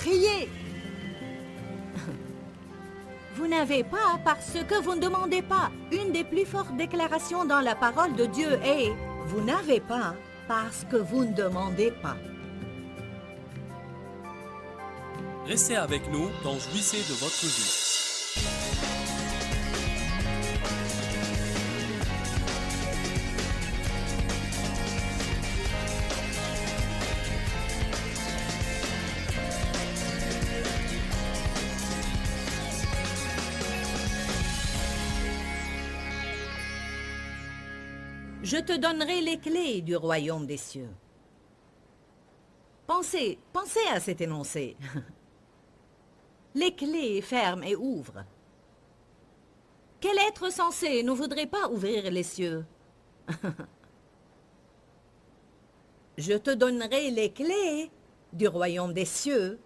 Priez. Vous n'avez pas parce que vous ne demandez pas. Une des plus fortes déclarations dans la parole de Dieu est « Vous n'avez pas parce que vous ne demandez pas ». Restez avec nous dans Jouissez de votre vie. Je te donnerai les clés du royaume des cieux. Pensez à cet énoncé. Les clés ferment et ouvrent. Quel être sensé ne voudrait pas ouvrir les cieux? Je te donnerai les clés du royaume des cieux.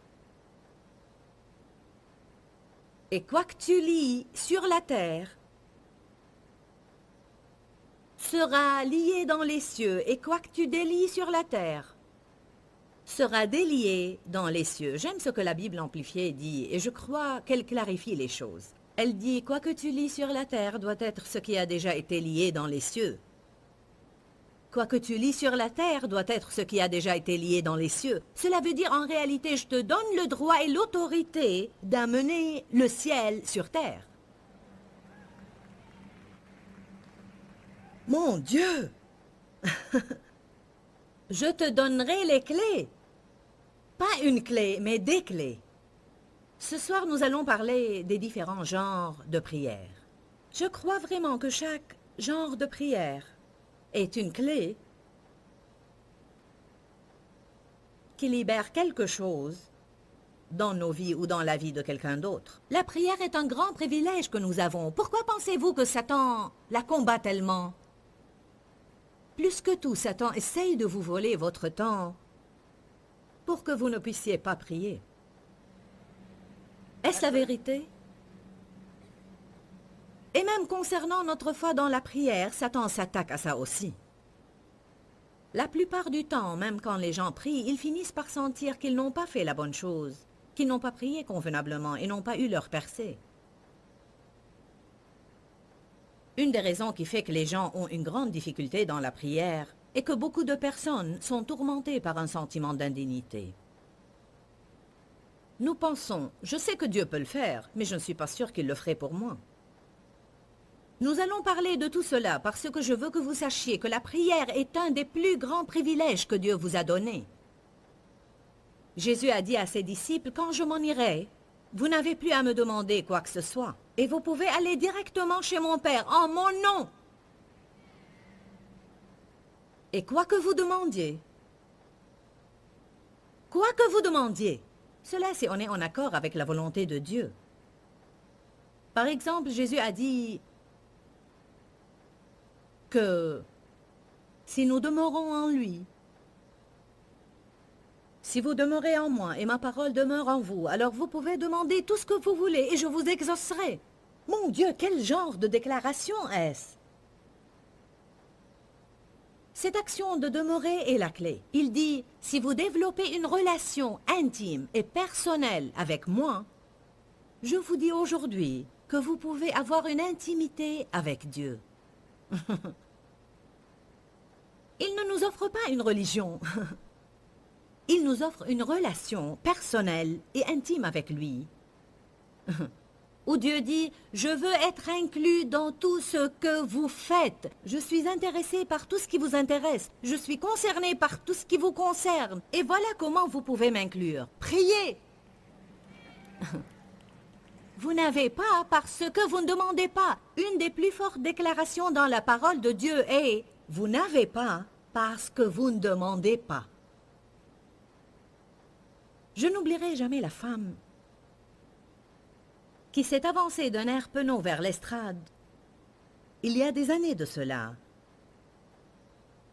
Et quoi que tu lis sur la terre sera lié dans les cieux, et quoi que tu délies sur la terre sera délié dans les cieux. J'aime ce que la Bible amplifiée dit, et je crois qu'elle clarifie les choses. Elle dit, quoi que tu lis sur la terre doit être ce qui a déjà été lié dans les cieux. Quoi que tu lis sur la terre doit être ce qui a déjà été lié dans les cieux. Cela veut dire, en réalité, je te donne le droit et l'autorité d'amener le ciel sur terre. Mon Dieu! Je te donnerai les clés. Pas une clé, mais des clés. Ce soir, nous allons parler des différents genres de prières. Je crois vraiment que chaque genre de prière est une clé qui libère quelque chose dans nos vies ou dans la vie de quelqu'un d'autre. La prière est un grand privilège que nous avons. Pourquoi pensez-vous que Satan la combat tellement? Plus que tout, Satan essaye de vous voler votre temps pour que vous ne puissiez pas prier. Est-ce la vérité? Et même concernant notre foi dans la prière, Satan s'attaque à ça aussi. La plupart du temps, même quand les gens prient, ils finissent par sentir qu'ils n'ont pas fait la bonne chose, qu'ils n'ont pas prié convenablement et n'ont pas eu leur percée. Une des raisons qui fait que les gens ont une grande difficulté dans la prière est que beaucoup de personnes sont tourmentées par un sentiment d'indignité. Nous pensons, je sais que Dieu peut le faire, mais je ne suis pas sûre qu'il le ferait pour moi. Nous allons parler de tout cela parce que je veux que vous sachiez que la prière est un des plus grands privilèges que Dieu vous a donnés. Jésus a dit à ses disciples, quand je m'en irai, vous n'avez plus à me demander quoi que ce soit. Et vous pouvez aller directement chez mon Père en mon nom. Et quoi que vous demandiez, cela c'est on est en accord avec la volonté de Dieu. Par exemple, Jésus a dit que si nous demeurons en lui, si vous demeurez en moi et ma parole demeure en vous, alors vous pouvez demander tout ce que vous voulez et je vous exaucerai. Mon Dieu, quel genre de déclaration est-ce? Cette action de demeurer est la clé. Il dit, si vous développez une relation intime et personnelle avec moi, je vous dis aujourd'hui que vous pouvez avoir une intimité avec Dieu. Il ne nous offre pas une religion. Il nous offre une relation personnelle et intime avec lui. Où Dieu dit, je veux être inclus dans tout ce que vous faites. Je suis intéressé par tout ce qui vous intéresse. Je suis concerné par tout ce qui vous concerne. Et voilà comment vous pouvez m'inclure. Priez. Vous n'avez pas parce que vous ne demandez pas. Une des plus fortes déclarations dans la parole de Dieu est, vous n'avez pas parce que vous ne demandez pas. Je n'oublierai jamais la femme qui s'est avancée d'un air penaud vers l'estrade, il y a des années de cela,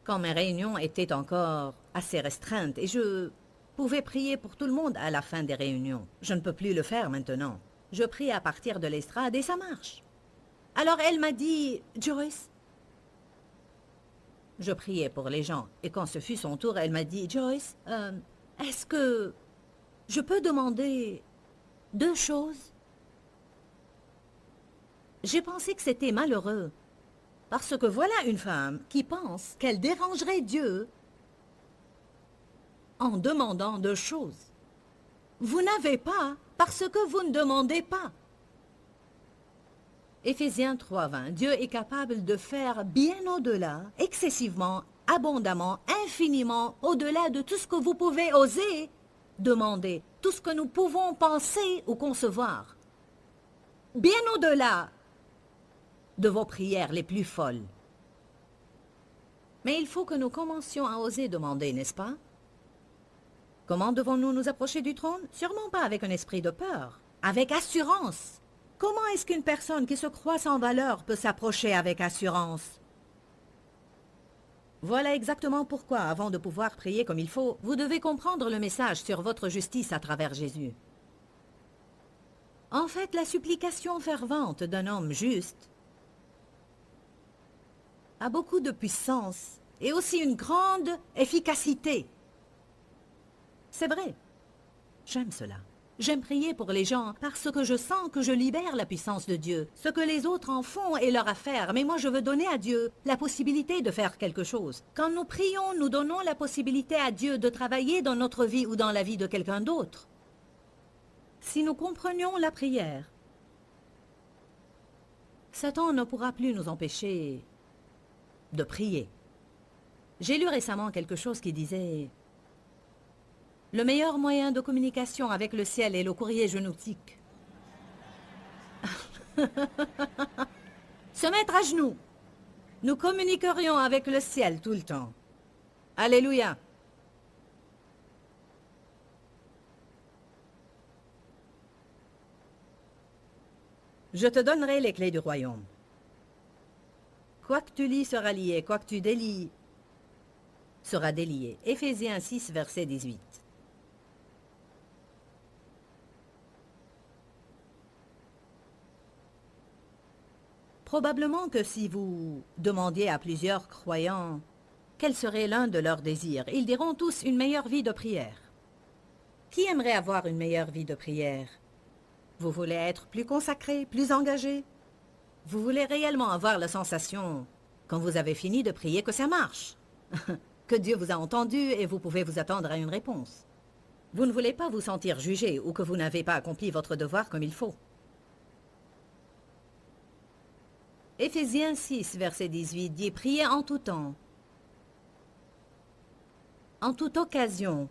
quand mes réunions étaient encore assez restreintes et je pouvais prier pour tout le monde à la fin des réunions. Je ne peux plus le faire maintenant. Je prie à partir de l'estrade et ça marche. Alors elle m'a dit, Joyce, je priais pour les gens et quand ce fut son tour, elle m'a dit, Joyce, est-ce que je peux demander 2 choses. J'ai pensé que c'était malheureux, parce que voilà une femme qui pense qu'elle dérangerait Dieu en demandant 2 choses. Vous n'avez pas parce que vous ne demandez pas. Éphésiens 3:20, Dieu est capable de faire bien au-delà, excessivement, abondamment, infiniment, au-delà de tout ce que vous pouvez oser demander, tout ce que nous pouvons penser ou concevoir. Bien au-delà de vos prières les plus folles. Mais il faut que nous commencions à oser demander, n'est-ce pas? Comment devons-nous nous approcher du trône? Sûrement pas avec un esprit de peur, avec assurance. Comment est-ce qu'une personne qui se croit sans valeur peut s'approcher avec assurance? Voilà exactement pourquoi, avant de pouvoir prier comme il faut, vous devez comprendre le message sur votre justice à travers Jésus. En fait, la supplication fervente d'un homme juste a beaucoup de puissance et aussi une grande efficacité. C'est vrai, j'aime cela. J'aime prier pour les gens parce que je sens que je libère la puissance de Dieu. Ce que les autres en font est leur affaire, mais moi je veux donner à Dieu la possibilité de faire quelque chose. Quand nous prions, nous donnons la possibilité à Dieu de travailler dans notre vie ou dans la vie de quelqu'un d'autre. Si nous comprenions la prière, Satan ne pourra plus nous empêcher de prier. J'ai lu récemment quelque chose qui disait: le meilleur moyen de communication avec le ciel est le courrier génétique. Se mettre à genoux. Nous communiquerions avec le ciel tout le temps. Alléluia. Je te donnerai les clés du royaume. Quoi que tu lis sera lié, quoi que tu délies sera délié. Éphésiens 6, verset 18. Probablement que si vous demandiez à plusieurs croyants quel serait l'un de leurs désirs, ils diront tous une meilleure vie de prière. Qui aimerait avoir une meilleure vie de prière? Vous voulez être plus consacré, plus engagé? Vous voulez réellement avoir la sensation, quand vous avez fini de prier, que ça marche, que Dieu vous a entendu et vous pouvez vous attendre à une réponse. Vous ne voulez pas vous sentir jugé ou que vous n'avez pas accompli votre devoir comme il faut. Éphésiens 6, verset 18 dit « Priez en tout temps, en toute occasion,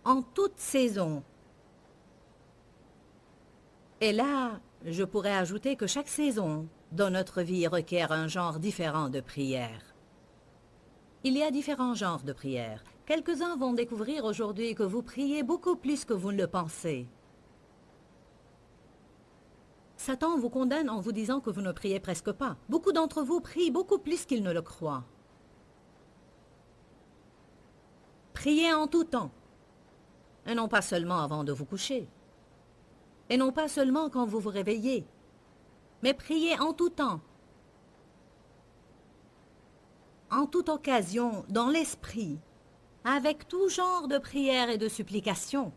en toute saison. » Et là, je pourrais ajouter que chaque saison dans notre vie requiert un genre différent de prière. Il y a différents genres de prières. Quelques-uns vont découvrir aujourd'hui que vous priez beaucoup plus que vous ne le pensez. Satan vous condamne en vous disant que vous ne priez presque pas. Beaucoup d'entre vous prient beaucoup plus qu'ils ne le croient. Priez en tout temps, et non pas seulement avant de vous coucher, et non pas seulement quand vous vous réveillez, mais priez en tout temps, en toute occasion, dans l'esprit, avec tout genre de prières et de supplications.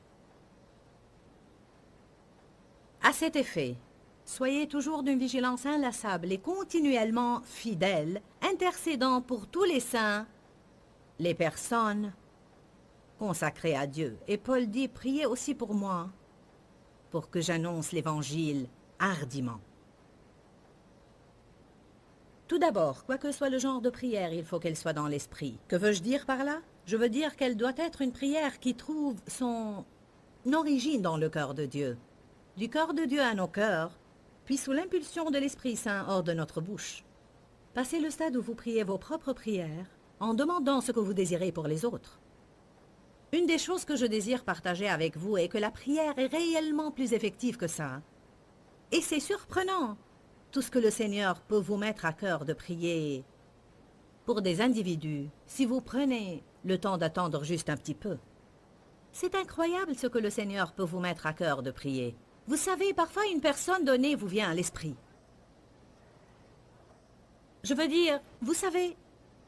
À cet effet, soyez toujours d'une vigilance inlassable et continuellement fidèle, intercédant pour tous les saints, les personnes consacrées à Dieu. Et Paul dit, priez aussi pour moi, pour que j'annonce l'Évangile hardiment. Tout d'abord, quoi que soit le genre de prière, il faut qu'elle soit dans l'esprit. Que veux-je dire par là? Je veux dire qu'elle doit être une prière qui trouve son origine dans le cœur de Dieu. Du cœur de Dieu à nos cœurs, puis sous l'impulsion de l'Esprit Saint hors de notre bouche. Passez le stade où vous priez vos propres prières en demandant ce que vous désirez pour les autres. Une des choses que je désire partager avec vous est que la prière est réellement plus effective que ça. Et c'est surprenant, tout ce que le Seigneur peut vous mettre à cœur de prier pour des individus, si vous prenez le temps d'attendre juste un petit peu. C'est incroyable ce que le Seigneur peut vous mettre à cœur de prier. Vous savez, parfois une personne donnée vous vient à l'esprit. Je veux dire, vous savez,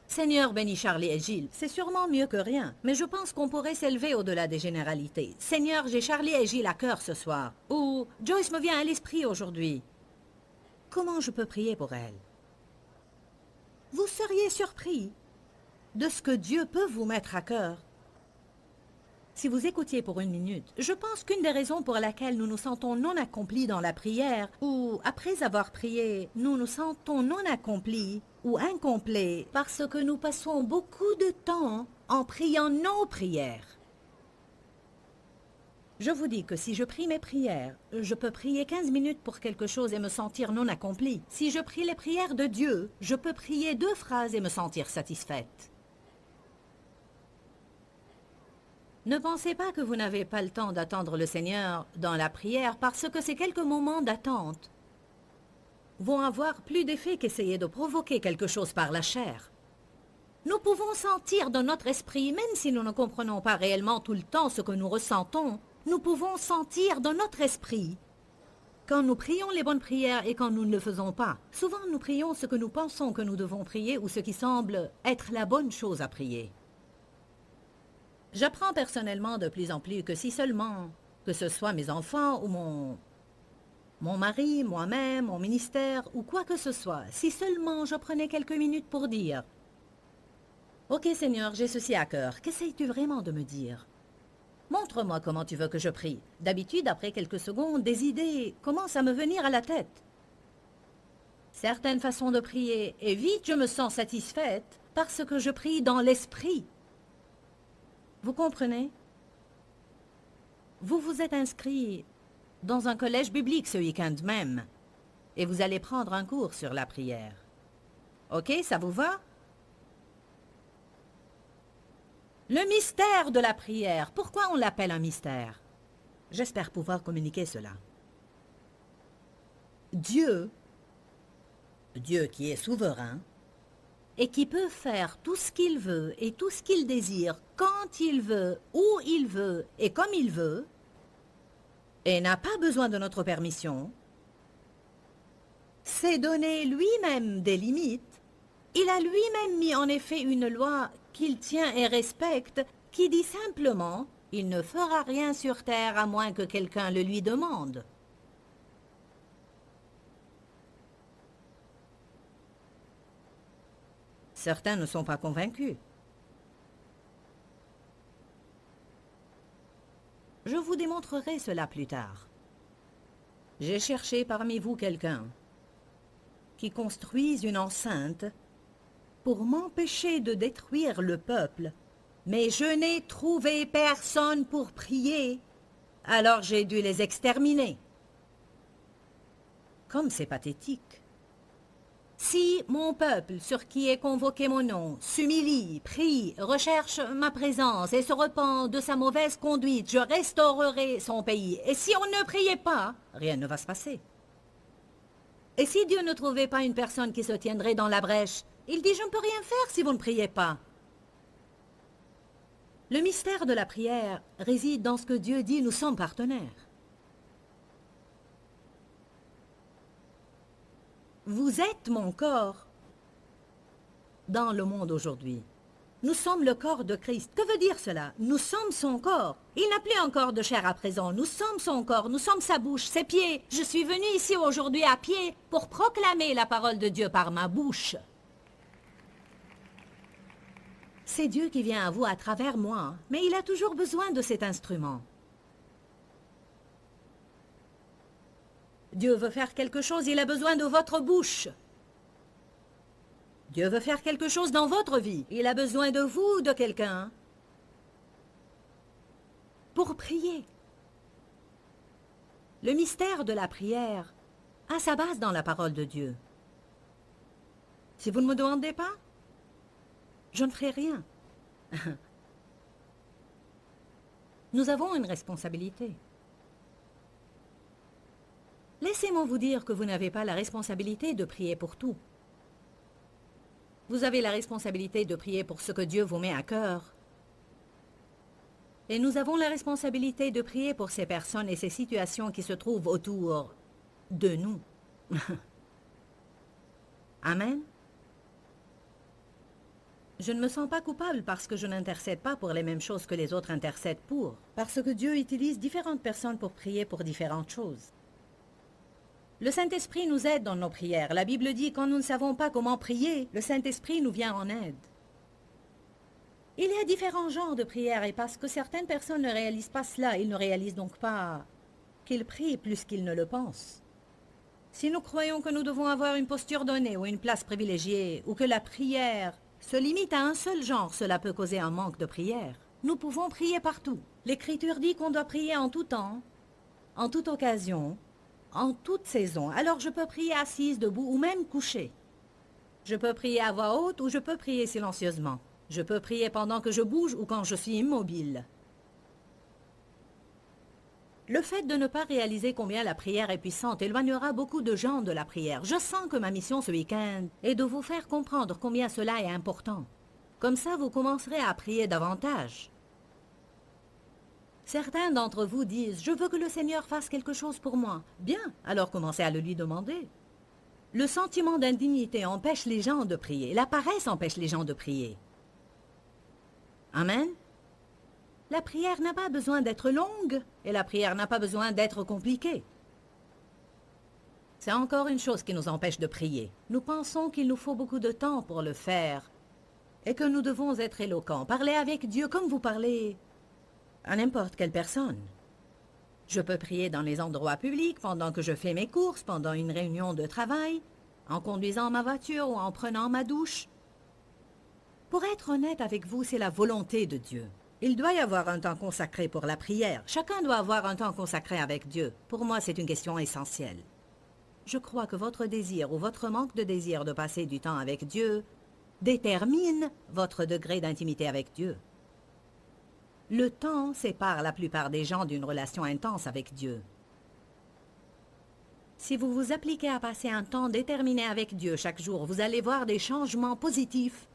Seigneur, bénis Charlie et Gilles. C'est sûrement mieux que rien, mais je pense qu'on pourrait s'élever au-delà des généralités. Seigneur, j'ai Charlie et Gilles à cœur ce soir. Ou Joyce me vient à l'esprit aujourd'hui. Comment je peux prier pour elle? Vous seriez surpris de ce que Dieu peut vous mettre à cœur. Si vous écoutiez pour une minute, je pense qu'une des raisons pour laquelle nous nous sentons non accomplis dans la prière, ou après avoir prié, nous nous sentons non accomplis ou incomplets, parce que nous passons beaucoup de temps en priant nos prières. Je vous dis que si je prie mes prières, je peux prier 15 minutes pour quelque chose et me sentir non accompli. Si je prie les prières de Dieu, je peux prier 2 phrases et me sentir satisfaite. Ne pensez pas que vous n'avez pas le temps d'attendre le Seigneur dans la prière parce que ces quelques moments d'attente vont avoir plus d'effet qu'essayer de provoquer quelque chose par la chair. Nous pouvons sentir dans notre esprit, même si nous ne comprenons pas réellement tout le temps ce que nous ressentons, nous pouvons sentir dans notre esprit quand nous prions les bonnes prières et quand nous ne le faisons pas. Souvent, nous prions ce que nous pensons que nous devons prier ou ce qui semble être la bonne chose à prier. J'apprends personnellement de plus en plus que si seulement, que ce soit mes enfants ou mon mari, moi-même, mon ministère ou quoi que ce soit, si seulement je prenais quelques minutes pour dire « Ok Seigneur, j'ai ceci à cœur, qu'essayes-tu vraiment de me dire? Montre-moi comment tu veux que je prie. » D'habitude, après quelques secondes, des idées commencent à me venir à la tête. Certaines façons de prier, et vite je me sens satisfaite parce que je prie dans l'esprit. Vous comprenez? Vous vous êtes inscrit dans un collège biblique ce week-end même, et vous allez prendre un cours sur la prière. Ok, ça vous va? Le mystère de la prière. Pourquoi on l'appelle un mystère? J'espère pouvoir communiquer cela. Dieu qui est souverain, et qui peut faire tout ce qu'il veut et tout ce qu'il désire, quand il veut, où il veut et comme il veut, et n'a pas besoin de notre permission, s'est donné lui-même des limites. Il a lui-même mis en effet une loi qu'il tient et respecte, qui dit simplement « Il ne fera rien sur terre à moins que quelqu'un le lui demande ». Certains ne sont pas convaincus. Je vous démontrerai cela plus tard. J'ai cherché parmi vous quelqu'un qui construise une enceinte pour m'empêcher de détruire le peuple, mais je n'ai trouvé personne pour prier, alors j'ai dû les exterminer. Comme c'est pathétique. Si mon peuple, sur qui est convoqué mon nom, s'humilie, prie, recherche ma présence et se repent de sa mauvaise conduite, je restaurerai son pays. Et si on ne priait pas, rien ne va se passer. Et si Dieu ne trouvait pas une personne qui se tiendrait dans la brèche, il dit « Je ne peux rien faire si vous ne priez pas ». Le mystère de la prière réside dans ce que Dieu dit « Nous sommes partenaires ». Vous êtes mon corps dans le monde aujourd'hui. Nous sommes le corps de Christ. Que veut dire cela? Nous sommes son corps. Il n'a plus encore de chair à présent. Nous sommes son corps, nous sommes sa bouche, ses pieds. Je suis venu ici aujourd'hui à pied pour proclamer la parole de Dieu par ma bouche. C'est Dieu qui vient à vous à travers moi, mais il a toujours besoin de cet instrument. Dieu veut faire quelque chose, il a besoin de votre bouche. Dieu veut faire quelque chose dans votre vie, il a besoin de vous, de quelqu'un, pour prier. Le mystère de la prière a sa base dans la parole de Dieu. Si vous ne me demandez pas, je ne ferai rien. Nous avons une responsabilité. Laissez-moi vous dire que vous n'avez pas la responsabilité de prier pour tout. Vous avez la responsabilité de prier pour ce que Dieu vous met à cœur. Et nous avons la responsabilité de prier pour ces personnes et ces situations qui se trouvent autour de nous. Amen. Je ne me sens pas coupable parce que je n'intercède pas pour les mêmes choses que les autres intercèdent pour, parce que Dieu utilise différentes personnes pour prier pour différentes choses. Le Saint-Esprit nous aide dans nos prières. La Bible dit, quand nous ne savons pas comment prier, le Saint-Esprit nous vient en aide. Il y a différents genres de prières et parce que certaines personnes ne réalisent pas cela, ils ne réalisent donc pas qu'ils prient plus qu'ils ne le pensent. Si nous croyons que nous devons avoir une posture donnée ou une place privilégiée, ou que la prière se limite à un seul genre, cela peut causer un manque de prière. Nous pouvons prier partout. L'Écriture dit qu'on doit prier en tout temps, en toute occasion, en toute saison. Alors je peux prier assise, debout ou même couchée. Je peux prier à voix haute ou je peux prier silencieusement. Je peux prier pendant que je bouge ou quand je suis immobile. Le fait de ne pas réaliser combien la prière est puissante éloignera beaucoup de gens de la prière. Je sens que ma mission ce week-end est de vous faire comprendre combien cela est important. Comme ça, vous commencerez à prier davantage. Certains d'entre vous disent « Je veux que le Seigneur fasse quelque chose pour moi. » Bien, alors commencez à le lui demander. Le sentiment d'indignité empêche les gens de prier. La paresse empêche les gens de prier. Amen. La prière n'a pas besoin d'être longue et la prière n'a pas besoin d'être compliquée. C'est encore une chose qui nous empêche de prier. Nous pensons qu'il nous faut beaucoup de temps pour le faire et que nous devons être éloquents. Parler avec Dieu comme vous parlez à n'importe quelle personne. Je peux prier dans les endroits publics, pendant que je fais mes courses, pendant une réunion de travail, en conduisant ma voiture ou en prenant ma douche. Pour être honnête avec vous, c'est la volonté de Dieu. Il doit y avoir un temps consacré pour la prière. Chacun doit avoir un temps consacré avec Dieu. Pour moi, c'est une question essentielle. Je crois que votre désir ou votre manque de désir de passer du temps avec Dieu détermine votre degré d'intimité avec Dieu. Le temps sépare la plupart des gens d'une relation intense avec Dieu. Si vous vous appliquez à passer un temps déterminé avec Dieu chaque jour, vous allez voir des changements positifs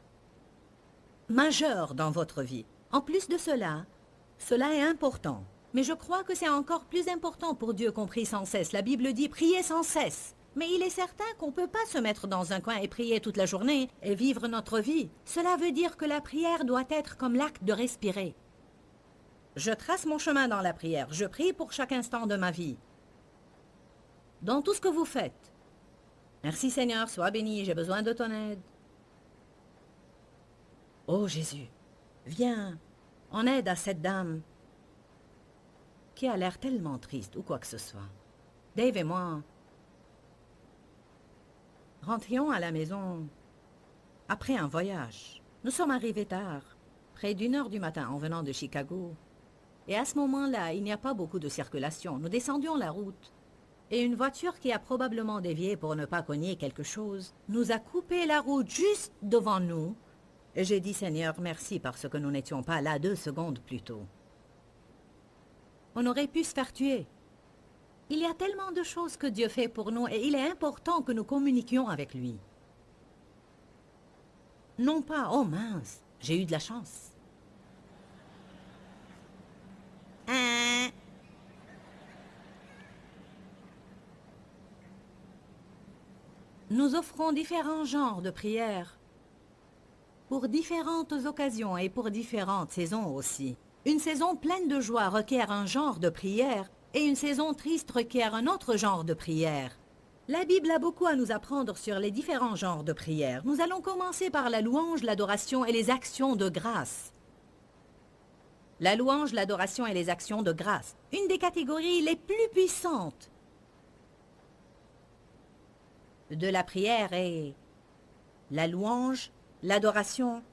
majeurs dans votre vie. En plus de cela, cela est important. Mais je crois que c'est encore plus important pour Dieu qu'on prie sans cesse. La Bible dit « prier sans cesse ». Mais il est certain qu'on ne peut pas se mettre dans un coin et prier toute la journée et vivre notre vie. Cela veut dire que la prière doit être comme l'acte de respirer. Je trace mon chemin dans la prière. Je prie pour chaque instant de ma vie. Dans tout ce que vous faites. Merci Seigneur, sois béni, j'ai besoin de ton aide. Oh Jésus, viens en aide à cette dame qui a l'air tellement triste ou quoi que ce soit. Dave et moi rentrions à la maison après un voyage. Nous sommes arrivés tard, près d'1 heure du matin en venant de Chicago. Et à ce moment-là, il n'y a pas beaucoup de circulation. Nous descendions la route. Et une voiture qui a probablement dévié pour ne pas cogner quelque chose nous a coupé la route juste devant nous. Et j'ai dit, Seigneur, merci parce que nous n'étions pas là 2 secondes plus tôt. On aurait pu se faire tuer. Il y a tellement de choses que Dieu fait pour nous et il est important que nous communiquions avec lui. Non pas, oh mince, j'ai eu de la chance. Nous offrons différents genres de prières pour différentes occasions et pour différentes saisons aussi. Une saison pleine de joie requiert un genre de prière et une saison triste requiert un autre genre de prière. La Bible a beaucoup à nous apprendre sur les différents genres de prières. Nous allons commencer par la louange, l'adoration et les actions de grâce. La louange, l'adoration et les actions de grâce. Une des catégories les plus puissantes de la prière est la louange, l'adoration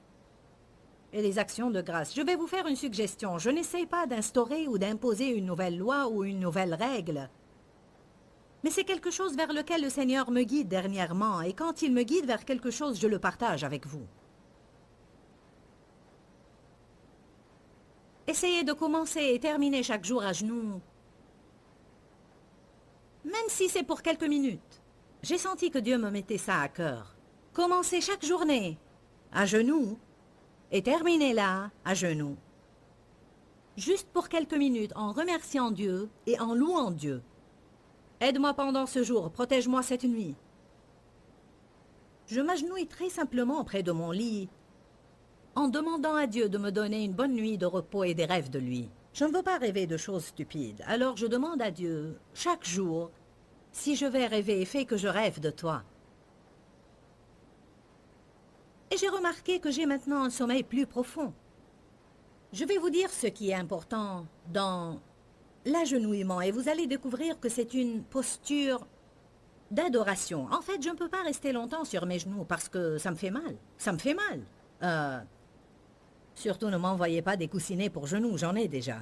et les actions de grâce. Je vais vous faire une suggestion. Je n'essaie pas d'instaurer ou d'imposer une nouvelle loi ou une nouvelle règle. Mais c'est quelque chose vers lequel le Seigneur me guide dernièrement. Et quand il me guide vers quelque chose, je le partage avec vous. Essayez de commencer et terminer chaque jour à genoux. Même si c'est pour quelques minutes. J'ai senti que Dieu me mettait ça à cœur. Commencez chaque journée à genoux et terminez là à genoux. Juste pour quelques minutes en remerciant Dieu et en louant Dieu. Aide-moi pendant ce jour, protège-moi cette nuit. Je m'agenouille très simplement près de mon lit en demandant à Dieu de me donner une bonne nuit de repos et des rêves de lui. Je ne veux pas rêver de choses stupides, alors je demande à Dieu, chaque jour, si je vais rêver, fais que je rêve de toi. Et j'ai remarqué que j'ai maintenant un sommeil plus profond. Je vais vous dire ce qui est important dans l'agenouillement et vous allez découvrir que c'est une posture d'adoration. En fait, je ne peux pas rester longtemps sur mes genoux parce que ça me fait mal. Ça me fait mal. Surtout ne m'envoyez pas des coussinets pour genoux, j'en ai déjà.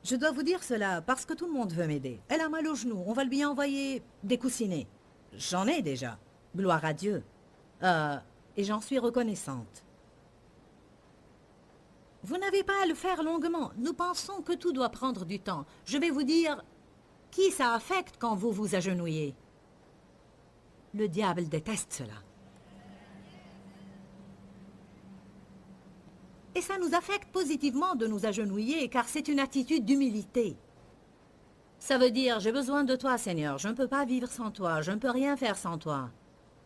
Je dois vous dire cela parce que tout le monde veut m'aider. Elle a mal aux genoux, on va lui envoyer des coussinets. J'en ai déjà. Gloire à Dieu. Et j'en suis reconnaissante. Vous n'avez pas à le faire longuement. Nous pensons que tout doit prendre du temps. Je vais vous dire qui ça affecte quand vous vous agenouillez. Le diable déteste cela. Et ça nous affecte positivement de nous agenouiller car c'est une attitude d'humilité. Ça veut dire, j'ai besoin de toi, Seigneur. Je ne peux pas vivre sans toi. Je ne peux rien faire sans toi.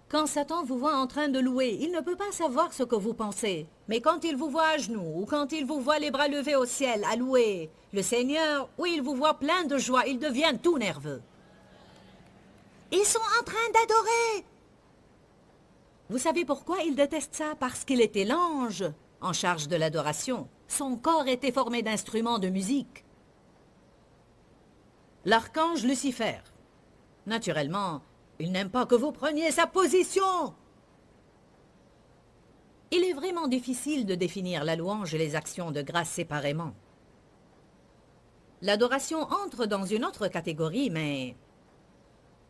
Quand Satan vous voit en train de louer, il ne peut pas savoir ce que vous pensez. Mais quand il vous voit à genoux, ou quand il vous voit les bras levés au ciel à louer le Seigneur, ou il vous voit plein de joie, il devient tout nerveux. Ils sont en train d'adorer. Vous savez pourquoi il déteste ça? Parce qu'il était l'ange en charge de l'adoration. Son corps était formé d'instruments de musique. L'archange Lucifer. Naturellement, il n'aime pas que vous preniez sa position. Il est vraiment difficile de définir la louange et les actions de grâce séparément. L'adoration entre dans une autre catégorie, mais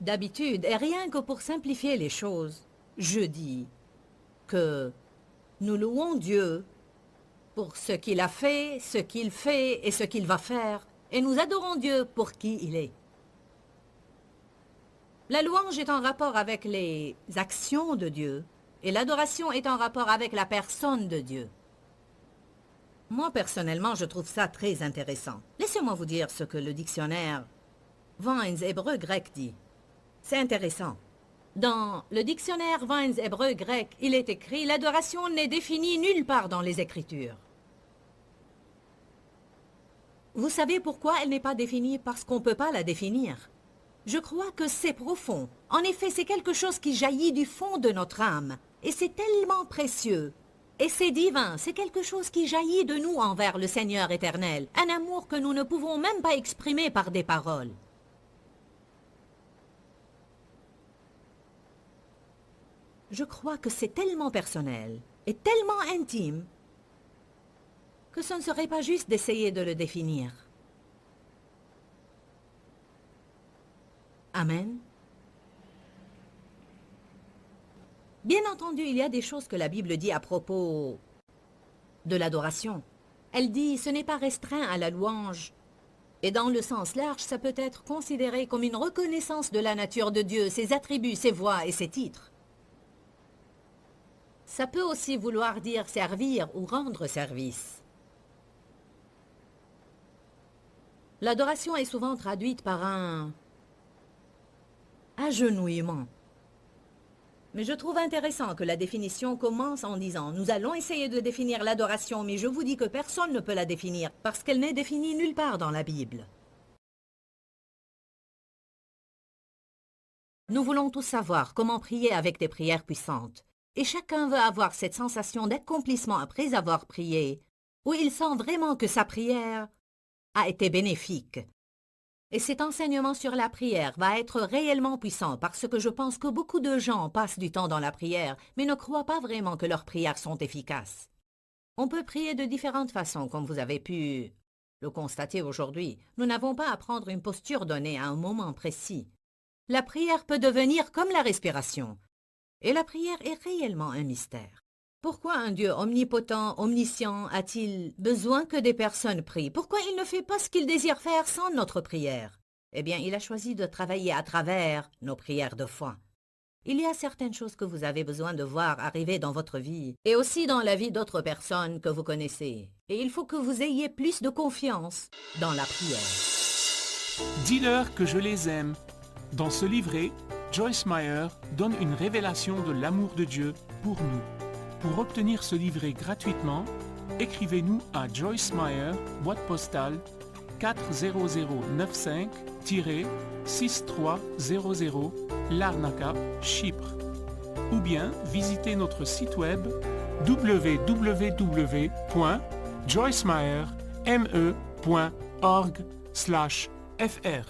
d'habitude, et rien que pour simplifier les choses, je dis que nous louons Dieu pour ce qu'il a fait, ce qu'il fait et ce qu'il va faire, et nous adorons Dieu pour qui il est. La louange est en rapport avec les actions de Dieu et l'adoration est en rapport avec la personne de Dieu. Moi, personnellement, je trouve ça très intéressant. Laissez-moi vous dire ce que le dictionnaire Vines hébreu-grec dit. C'est intéressant. Dans le dictionnaire Vines hébreu-grec, il est écrit « L'adoration n'est définie nulle part dans les Écritures ». Vous savez pourquoi elle n'est pas définie? Parce qu'on ne peut pas la définir. Je crois que c'est profond. En effet, c'est quelque chose qui jaillit du fond de notre âme. Et c'est tellement précieux. Et c'est divin. C'est quelque chose qui jaillit de nous envers le Seigneur éternel. Un amour que nous ne pouvons même pas exprimer par des paroles. Je crois que c'est tellement personnel et tellement intime que ce ne serait pas juste d'essayer de le définir. Amen. Bien entendu, il y a des choses que la Bible dit à propos de l'adoration. Elle dit, ce n'est pas restreint à la louange. Et dans le sens large, ça peut être considéré comme une reconnaissance de la nature de Dieu, ses attributs, ses voix et ses titres. Ça peut aussi vouloir dire servir ou rendre service. L'adoration est souvent traduite par un agenouillement. Mais je trouve intéressant que la définition commence en disant « Nous allons essayer de définir l'adoration, mais je vous dis que personne ne peut la définir, parce qu'elle n'est définie nulle part dans la Bible. » Nous voulons tous savoir comment prier avec des prières puissantes. Et chacun veut avoir cette sensation d'accomplissement après avoir prié, où il sent vraiment que sa prière a été bénéfique. Et cet enseignement sur la prière va être réellement puissant parce que je pense que beaucoup de gens passent du temps dans la prière, mais ne croient pas vraiment que leurs prières sont efficaces. On peut prier de différentes façons, comme vous avez pu le constater aujourd'hui. Nous n'avons pas à prendre une posture donnée à un moment précis. La prière peut devenir comme la respiration. Et la prière est réellement un mystère. Pourquoi un Dieu omnipotent, omniscient, a-t-il besoin que des personnes prient? Pourquoi il ne fait pas ce qu'il désire faire sans notre prière? Eh bien, il a choisi de travailler à travers nos prières de foi. Il y a certaines choses que vous avez besoin de voir arriver dans votre vie et aussi dans la vie d'autres personnes que vous connaissez. Et il faut que vous ayez plus de confiance dans la prière. Dis-leur que je les aime. Dans ce livret, Joyce Meyer donne une révélation de l'amour de Dieu pour nous. Pour obtenir ce livret gratuitement, écrivez-nous à Joyce Meyer, boîte postale 40095-6300 Larnaca, Chypre. Ou bien visitez notre site web www.joycemeyerme.org/fr.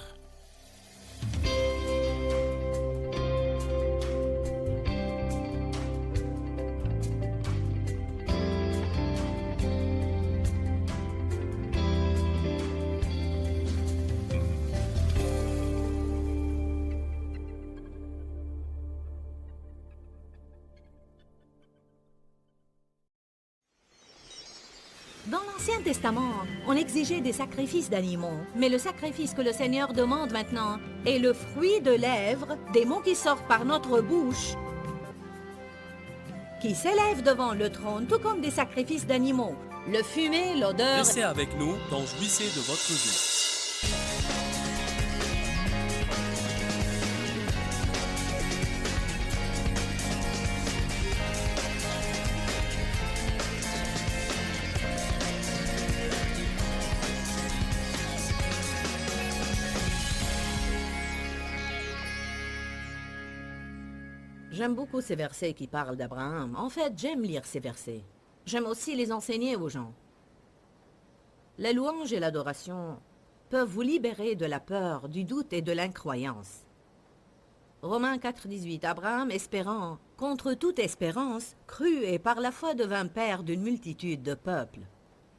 Dans l'Ancien Testament, on exigeait des sacrifices d'animaux. Mais le sacrifice que le Seigneur demande maintenant est le fruit de lèvres, des mots qui sortent par notre bouche, qui s'élèvent devant le trône, tout comme des sacrifices d'animaux. Le fumet, l'odeur... Restez avec nous dans Jouissez de votre vie. J'aime beaucoup ces versets qui parlent d'Abraham. En fait, j'aime lire ces versets. J'aime aussi les enseigner aux gens. La louange et l'adoration peuvent vous libérer de la peur, du doute et de l'incroyance. Romains 4,18. Abraham, espérant, contre toute espérance, crut et par la foi devint père d'une multitude de peuples.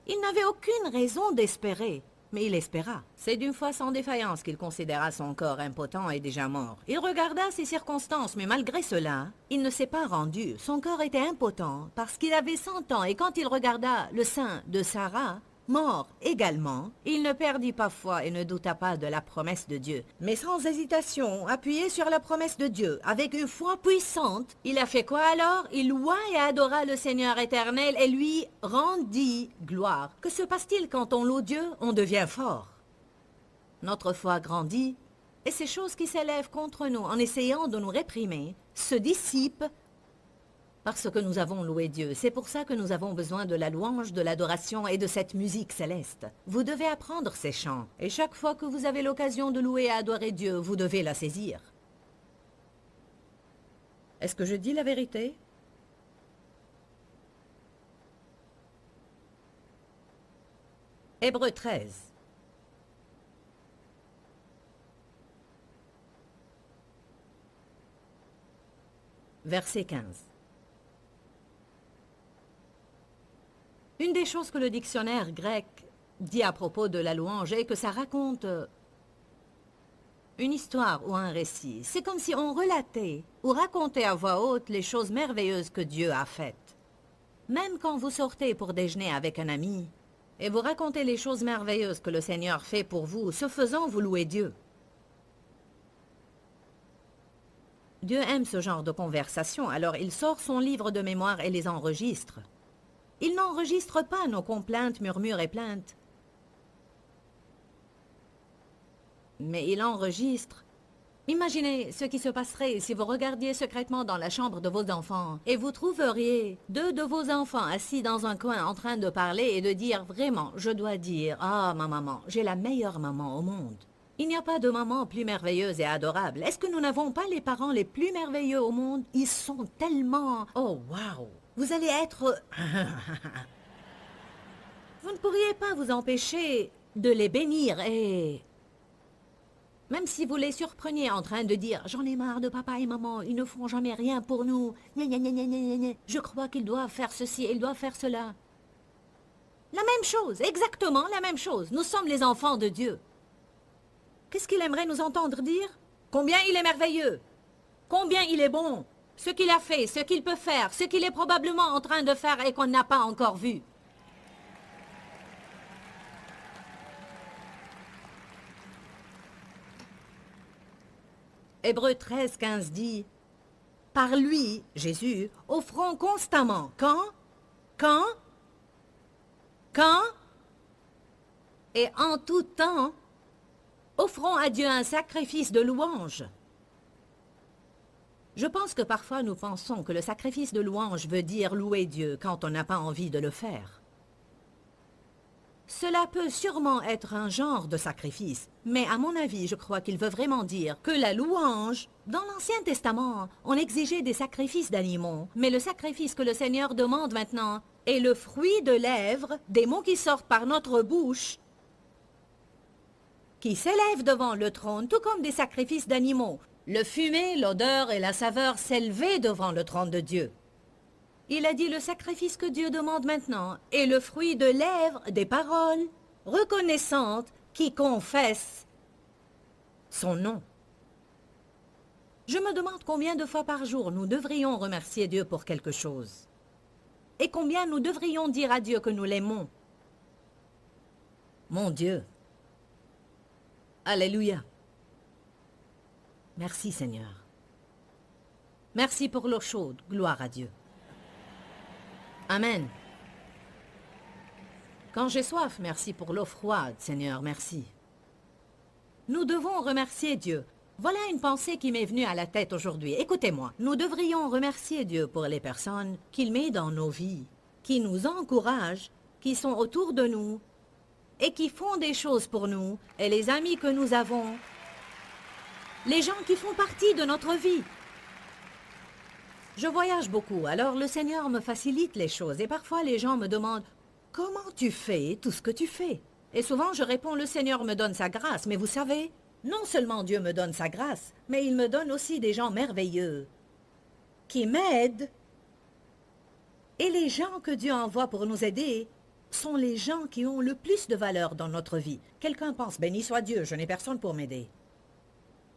Il n'avait aucune raison d'espérer, mais il espéra. C'est d'une foi sans défaillance qu'il considéra son corps impotent et déjà mort. Il regarda ses circonstances, mais malgré cela, il ne s'est pas rendu. Son corps était impotent parce qu'il avait 100 ans, et quand il regarda le sein de Sarah, mort également, il ne perdit pas foi et ne douta pas de la promesse de Dieu. Mais sans hésitation, appuyé sur la promesse de Dieu, avec une foi puissante, il a fait quoi alors? Il loua et adora le Seigneur éternel et lui rendit gloire. Que se passe-t-il quand on loue Dieu? On devient fort. Notre foi grandit et ces choses qui s'élèvent contre nous en essayant de nous réprimer se dissipent parce que nous avons loué Dieu. C'est pour ça que nous avons besoin de la louange, de l'adoration et de cette musique céleste. Vous devez apprendre ces chants. Et chaque fois que vous avez l'occasion de louer et adorer Dieu, vous devez la saisir. Est-ce que je dis la vérité? Hébreux 13. Verset 15. Une des choses que le dictionnaire grec dit à propos de la louange est que ça raconte une histoire ou un récit. C'est comme si on relatait ou racontait à voix haute les choses merveilleuses que Dieu a faites. Même quand vous sortez pour déjeuner avec un ami et vous racontez les choses merveilleuses que le Seigneur fait pour vous, ce faisant, vous louez Dieu. Dieu aime ce genre de conversation, alors il sort son livre de mémoire et les enregistre. Il n'enregistre pas nos complaintes, murmures et plaintes. Mais il enregistre. Imaginez ce qui se passerait si vous regardiez secrètement dans la chambre de vos enfants et vous trouveriez 2 de vos enfants assis dans un coin en train de parler et de dire vraiment, je dois dire, ah ma maman, j'ai la meilleure maman au monde. Il n'y a pas de maman plus merveilleuse et adorable. Est-ce que nous n'avons pas les parents les plus merveilleux au monde? Ils sont tellement... Oh, waouh! Vous allez être... Vous ne pourriez pas vous empêcher de les bénir et... Même si vous les surpreniez en train de dire « J'en ai marre de papa et maman, ils ne font jamais rien pour nous. Gna, gna, gna, gna, gna, gna. Je crois qu'ils doivent faire ceci, ils doivent faire cela. » La même chose, exactement la même chose. Nous sommes les enfants de Dieu. Qu'est-ce qu'il aimerait nous entendre dire? Combien il est merveilleux, combien il est bon, ce qu'il a fait, ce qu'il peut faire, ce qu'il est probablement en train de faire et qu'on n'a pas encore vu. Hébreux 13, 15 dit, « Par lui, Jésus, offrons constamment. » Quand? Quand? Quand? Et en tout temps, offrons à Dieu un sacrifice de louange. Je pense que parfois nous pensons que le sacrifice de louange veut dire louer Dieu quand on n'a pas envie de le faire. Cela peut sûrement être un genre de sacrifice, mais à mon avis, je crois qu'il veut vraiment dire que la louange, dans l'Ancien Testament, on exigeait des sacrifices d'animaux, mais le sacrifice que le Seigneur demande maintenant est le fruit de lèvres, des mots qui sortent par notre bouche, qui s'élèvent devant le trône, tout comme des sacrifices d'animaux. Le fumet, l'odeur et la saveur s'élevaient devant le trône de Dieu. Il a dit le sacrifice que Dieu demande maintenant est le fruit de lèvres, des paroles reconnaissantes qui confessent son nom. Je me demande combien de fois par jour nous devrions remercier Dieu pour quelque chose. Et combien nous devrions dire à Dieu que nous l'aimons. Mon Dieu. Alléluia. Merci Seigneur. Merci pour l'eau chaude. Gloire à Dieu. Amen. Quand j'ai soif, merci pour l'eau froide, Seigneur, merci. Nous devons remercier Dieu. Voilà une pensée qui m'est venue à la tête aujourd'hui. Écoutez-moi, nous devrions remercier Dieu pour les personnes qu'il met dans nos vies, qui nous encouragent, qui sont autour de nous et qui font des choses pour nous, et les amis que nous avons, les gens qui font partie de notre vie. Je voyage beaucoup, alors le Seigneur me facilite les choses et parfois les gens me demandent « Comment tu fais tout ce que tu fais ?» Et souvent je réponds « Le Seigneur me donne sa grâce, mais vous savez, non seulement Dieu me donne sa grâce, mais il me donne aussi des gens merveilleux qui m'aident. Et les gens que Dieu envoie pour nous aider sont les gens qui ont le plus de valeur dans notre vie. Quelqu'un pense « Béni soit Dieu, je n'ai personne pour m'aider. »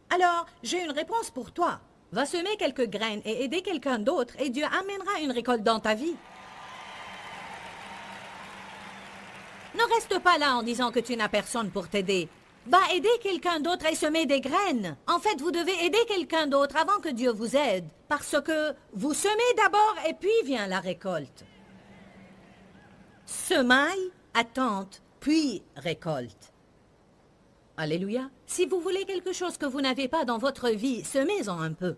Alors, j'ai une réponse pour toi. Va semer quelques graines et aider quelqu'un d'autre et Dieu amènera une récolte dans ta vie. Ne reste pas là en disant que tu n'as personne pour t'aider. Va aider quelqu'un d'autre et semer des graines. En fait, vous devez aider quelqu'un d'autre avant que Dieu vous aide. Parce que vous semez d'abord et puis vient la récolte. Semaille, attente, puis récolte. Alléluia. Si vous voulez quelque chose que vous n'avez pas dans votre vie, semez-en un peu.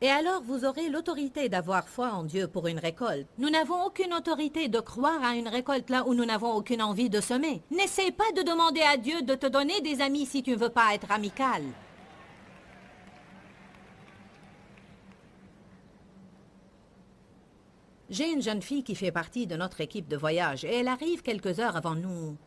Et alors vous aurez l'autorité d'avoir foi en Dieu pour une récolte. Nous n'avons aucune autorité de croire à une récolte là où nous n'avons aucune envie de semer. N'essaie pas de demander à Dieu de te donner des amis si tu ne veux pas être amical. J'ai une jeune fille qui fait partie de notre équipe de voyage et elle arrive quelques heures avant nous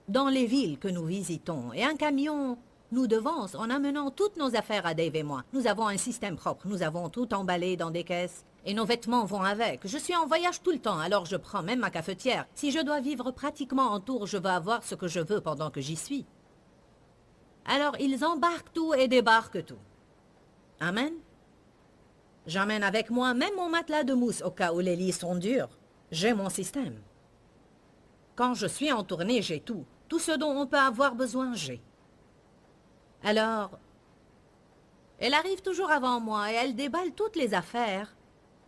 dans les villes que nous visitons, et un camion nous devance en amenant toutes nos affaires à Dave et moi. Nous avons un système propre, nous avons tout emballé dans des caisses, et nos vêtements vont avec. Je suis en voyage tout le temps, alors je prends même ma cafetière. Si je dois vivre pratiquement en tour, je veux avoir ce que je veux pendant que j'y suis. Alors ils embarquent tout et débarquent tout. Amen. J'emmène avec moi même mon matelas de mousse au cas où les lits sont durs. J'ai mon système. Quand je suis en tournée, j'ai tout. Tout ce dont on peut avoir besoin, j'ai. Alors, elle arrive toujours avant moi et elle déballe toutes les affaires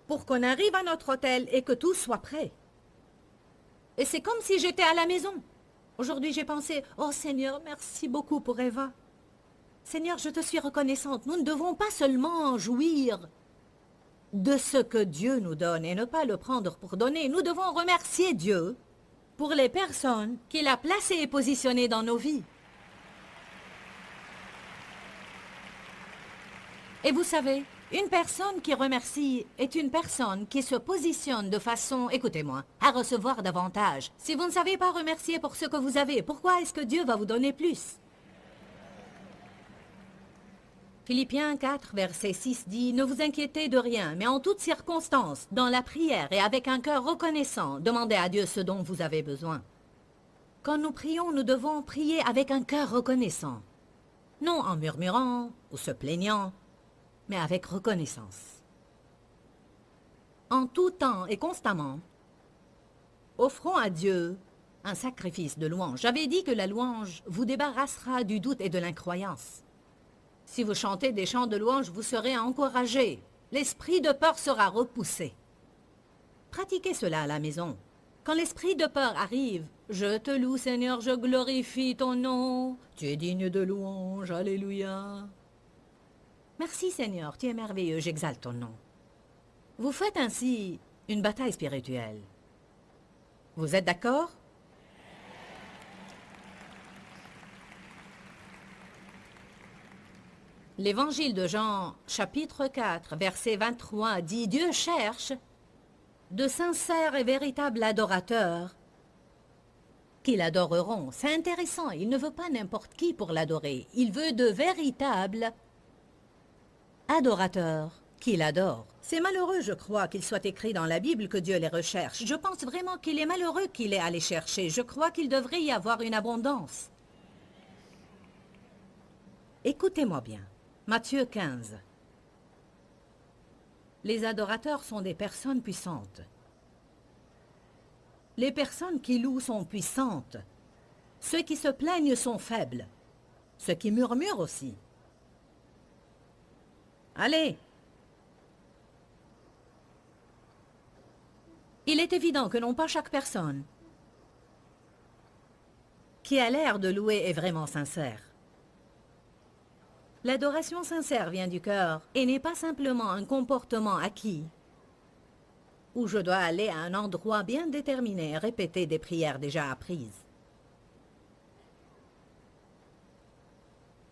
pour qu'on arrive à notre hôtel et que tout soit prêt. Et c'est comme si j'étais à la maison. Aujourd'hui, j'ai pensé, « Oh Seigneur, merci beaucoup pour Eva. Seigneur, je te suis reconnaissante. Nous ne devons pas seulement jouir de ce que Dieu nous donne et ne pas le prendre pour donner. Nous devons remercier Dieu pour les personnes qu'il a placées et positionnées dans nos vies. Et vous savez, une personne qui remercie est une personne qui se positionne de façon, écoutez-moi, à recevoir davantage. Si vous ne savez pas remercier pour ce que vous avez, pourquoi est-ce que Dieu va vous donner plus? Philippiens 4, verset 6 dit « Ne vous inquiétez de rien, mais en toutes circonstances, dans la prière et avec un cœur reconnaissant, demandez à Dieu ce dont vous avez besoin. » Quand nous prions, nous devons prier avec un cœur reconnaissant. Non en murmurant ou se plaignant, mais avec reconnaissance. En tout temps et constamment, offrons à Dieu un sacrifice de louange. J'avais dit que la louange vous débarrassera du doute et de l'incroyance. Si vous chantez des chants de louange, vous serez encouragé. L'esprit de peur sera repoussé. Pratiquez cela à la maison. Quand l'esprit de peur arrive, je te loue Seigneur, je glorifie ton nom. Tu es digne de louange, alléluia. Merci Seigneur, tu es merveilleux, j'exalte ton nom. Vous faites ainsi une bataille spirituelle. Vous êtes d'accord? L'évangile de Jean, chapitre 4, verset 23, dit « Dieu cherche de sincères et véritables adorateurs qui l'adoreront. » C'est intéressant, il ne veut pas n'importe qui pour l'adorer. Il veut de véritables adorateurs qui l'adorent. C'est malheureux, je crois, qu'il soit écrit dans la Bible que Dieu les recherche. Je pense vraiment qu'il est malheureux qu'il ait à les chercher. Je crois qu'il devrait y avoir une abondance. Écoutez-moi bien. Matthieu 15. Les adorateurs sont des personnes puissantes. Les personnes qui louent sont puissantes. Ceux qui se plaignent sont faibles. Ceux qui murmurent aussi. Allez! Il est évident que non pas chaque personne qui a l'air de louer est vraiment sincère. L'adoration sincère vient du cœur et n'est pas simplement un comportement acquis où je dois aller à un endroit bien déterminé et répéter des prières déjà apprises.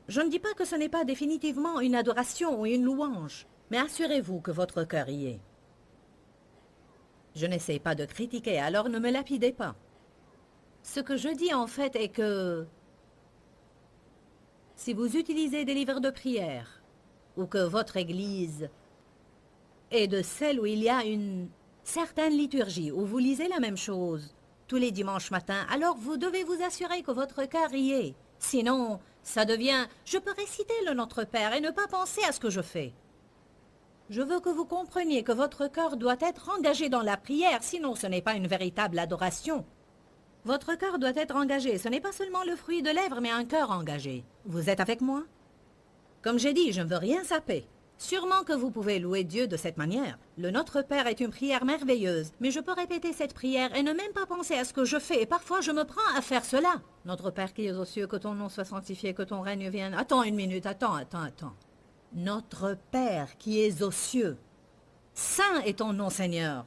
Je ne dis pas que ce n'est pas définitivement une adoration ou une louange, mais assurez-vous que votre cœur y est. Je n'essaie pas de critiquer, alors ne me lapidez pas. Ce que je dis en fait est que si vous utilisez des livres de prière ou que votre église est de celle où il y a une certaine liturgie, où vous lisez la même chose tous les dimanches matins, alors vous devez vous assurer que votre cœur y est. Sinon, ça devient « je peux réciter le Notre Père et ne pas penser à ce que je fais ». Je veux que vous compreniez que votre cœur doit être engagé dans la prière, sinon ce n'est pas une véritable adoration. Votre cœur doit être engagé, ce n'est pas seulement le fruit de lèvres, mais un cœur engagé. Vous êtes avec moi? Comme j'ai dit, je ne veux rien saper. Sûrement que vous pouvez louer Dieu de cette manière. Le Notre Père est une prière merveilleuse, mais je peux répéter cette prière et ne même pas penser à ce que je fais, et parfois je me prends à faire cela. Notre Père qui es aux cieux, que ton nom soit sanctifié, que ton règne vienne... Attends une minute, attends. Notre Père qui es aux cieux, saint est ton nom, Seigneur.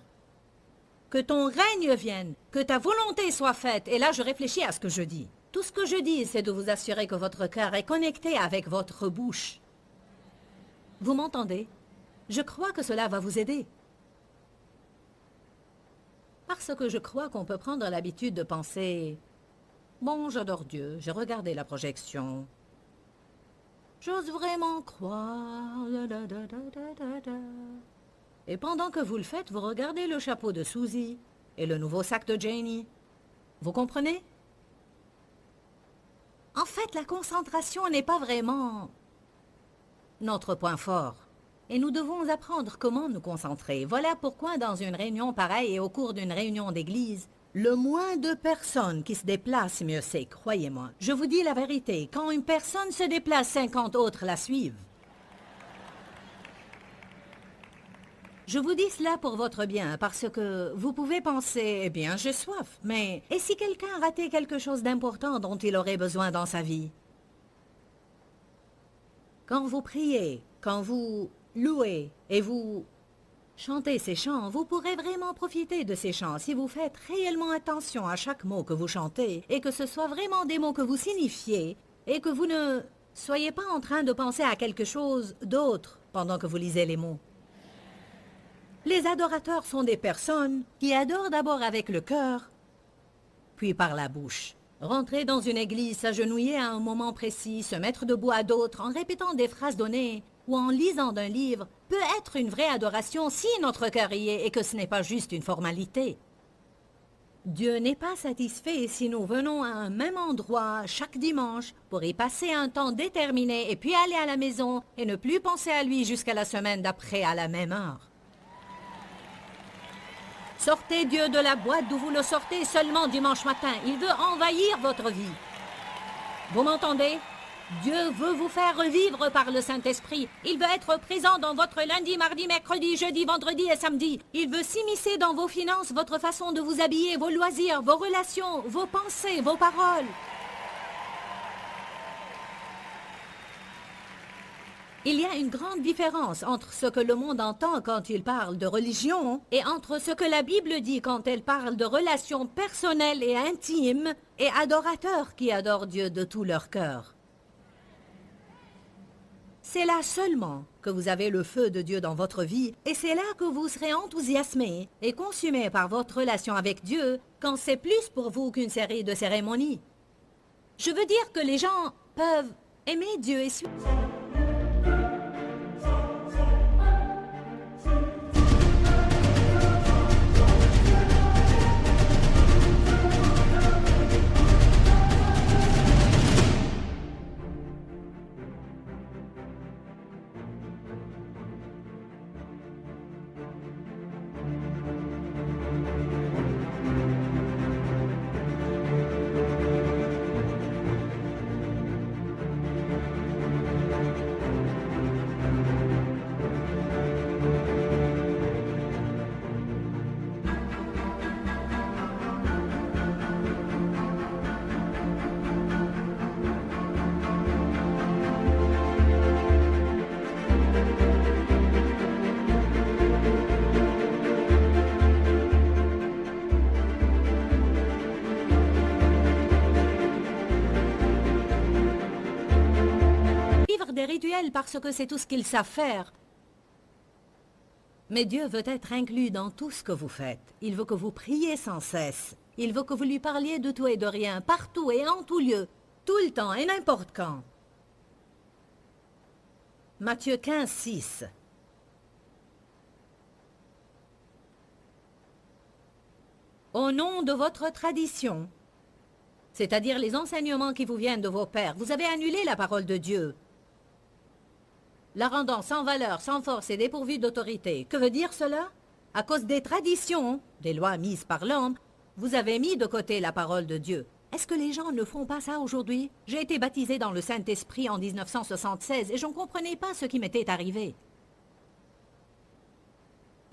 Que ton règne vienne, que ta volonté soit faite. Et là, je réfléchis à ce que je dis. Tout ce que je dis, c'est de vous assurer que votre cœur est connecté avec votre bouche. Vous m'entendez? Je crois que cela va vous aider. Parce que je crois qu'on peut prendre l'habitude de penser « Bon, j'adore Dieu, j'ai regardé la projection. J'ose vraiment croire... » Et pendant que vous le faites, vous regardez le chapeau de Suzy et le nouveau sac de Janie. Vous comprenez? En fait, la concentration n'est pas vraiment notre point fort. Et nous devons apprendre comment nous concentrer. Voilà pourquoi dans une réunion pareille et au cours d'une réunion d'église, le moins de personnes qui se déplacent, mieux c'est, croyez-moi. Je vous dis la vérité, quand une personne se déplace, 50 autres la suivent. Je vous dis cela pour votre bien, parce que vous pouvez penser, eh bien, j'ai soif, mais et si quelqu'un ratait quelque chose d'important dont il aurait besoin dans sa vie? Quand vous priez, quand vous louez et vous chantez ces chants, vous pourrez vraiment profiter de ces chants si vous faites réellement attention à chaque mot que vous chantez et que ce soit vraiment des mots que vous signifiez et que vous ne soyez pas en train de penser à quelque chose d'autre pendant que vous lisez les mots. Les adorateurs sont des personnes qui adorent d'abord avec le cœur, puis par la bouche. Rentrer dans une église, s'agenouiller à un moment précis, se mettre debout à d'autres en répétant des phrases données ou en lisant d'un livre peut être une vraie adoration si notre cœur y est et que ce n'est pas juste une formalité. Dieu n'est pas satisfait si nous venons à un même endroit chaque dimanche pour y passer un temps déterminé et puis aller à la maison et ne plus penser à lui jusqu'à la semaine d'après à la même heure. Sortez Dieu de la boîte d'où vous le sortez seulement dimanche matin. Il veut envahir votre vie. Vous m'entendez? Dieu veut vous faire revivre par le Saint-Esprit. Il veut être présent dans votre lundi, mardi, mercredi, jeudi, vendredi et samedi. Il veut s'immiscer dans vos finances, votre façon de vous habiller, vos loisirs, vos relations, vos pensées, vos paroles. Il y a une grande différence entre ce que le monde entend quand il parle de religion et entre ce que la Bible dit quand elle parle de relations personnelles et intimes et adorateurs qui adorent Dieu de tout leur cœur. C'est là seulement que vous avez le feu de Dieu dans votre vie et c'est là que vous serez enthousiasmé et consumé par votre relation avec Dieu quand c'est plus pour vous qu'une série de cérémonies. Je veux dire que les gens peuvent aimer Dieu et suivre. Des rituels parce que c'est tout ce qu'ils savent faire. Mais Dieu veut être inclus dans tout ce que vous faites. Il veut que vous priez sans cesse. Il veut que vous lui parliez de tout et de rien, partout et en tout lieu, tout le temps et n'importe quand. Matthieu 15, 6. Au nom de votre tradition, c'est-à-dire les enseignements qui vous viennent de vos pères, vous avez annulé la parole de Dieu, la rendant sans valeur, sans force et dépourvue d'autorité. Que veut dire cela? À cause des traditions, des lois mises par l'homme, vous avez mis de côté la parole de Dieu. Est-ce que les gens ne font pas ça aujourd'hui? J'ai été baptisé dans le Saint-Esprit en 1976 et je ne comprenais pas ce qui m'était arrivé.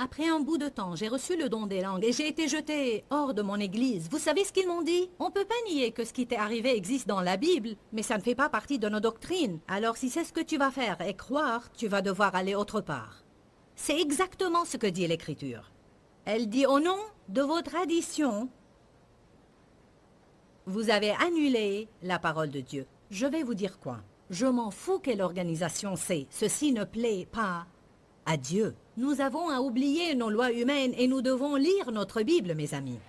Après un bout de temps, j'ai reçu le don des langues et j'ai été jeté hors de mon église. Vous savez ce qu'ils m'ont dit? On ne peut pas nier que ce qui t'est arrivé existe dans la Bible, mais ça ne fait pas partie de nos doctrines. Alors si c'est ce que tu vas faire et croire, tu vas devoir aller autre part. C'est exactement ce que dit l'Écriture. Elle dit au nom de vos traditions, vous avez annulé la parole de Dieu. Je vais vous dire quoi? Je m'en fous quelle organisation c'est. Ceci ne plaît pas à Dieu. Nous avons à oublier nos lois humaines et nous devons lire notre Bible, mes amis.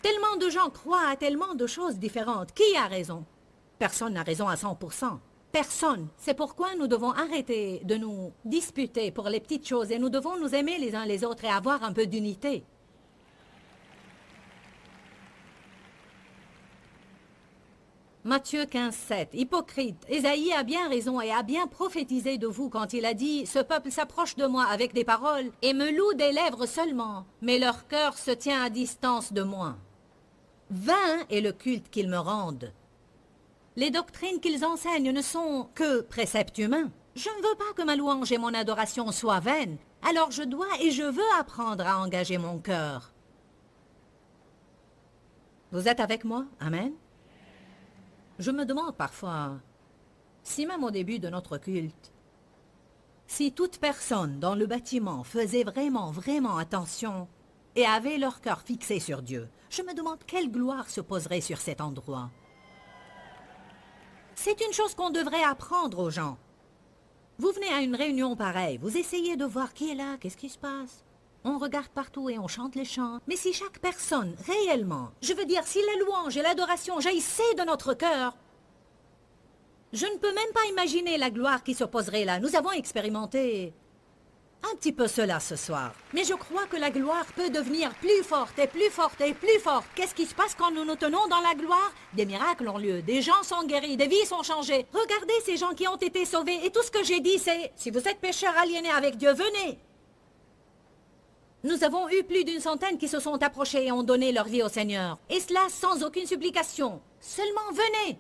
Tellement de gens croient à tellement de choses différentes. Qui a raison? Personne n'a raison à 100%. Personne. C'est pourquoi nous devons arrêter de nous disputer pour les petites choses et nous devons nous aimer les uns les autres et avoir un peu d'unité. Matthieu 15, 7. Hypocrite, Ésaïe a bien raison et a bien prophétisé de vous quand il a dit « Ce peuple s'approche de moi avec des paroles et me loue des lèvres seulement, mais leur cœur se tient à distance de moi. Vain est le culte qu'ils me rendent. Les doctrines qu'ils enseignent ne sont que préceptes humains. Je ne veux pas que ma louange et mon adoration soient vaines, alors je dois et je veux apprendre à engager mon cœur. » Vous êtes avec moi? Amen. Je me demande parfois, si même au début de notre culte, si toute personne dans le bâtiment faisait vraiment attention et avait leur cœur fixé sur Dieu, je me demande quelle gloire se poserait sur cet endroit. C'est une chose qu'on devrait apprendre aux gens. Vous venez à une réunion pareille, vous essayez de voir qui est là, qu'est-ce qui se passe. On regarde partout et on chante les chants. Mais si chaque personne, réellement, je veux dire, si la louange et l'adoration jaillissaient de notre cœur, je ne peux même pas imaginer la gloire qui se poserait là. Nous avons expérimenté un petit peu cela ce soir. Mais je crois que la gloire peut devenir plus forte et plus forte et plus forte. Qu'est-ce qui se passe quand nous nous tenons dans la gloire? Des miracles ont lieu, des gens sont guéris, des vies sont changées. Regardez ces gens qui ont été sauvés. Et tout ce que j'ai dit, c'est, si vous êtes pécheurs aliénés avec Dieu, venez. Nous avons eu plus d'une centaine qui se sont approchés et ont donné leur vie au Seigneur. Et cela sans aucune supplication. Seulement venez.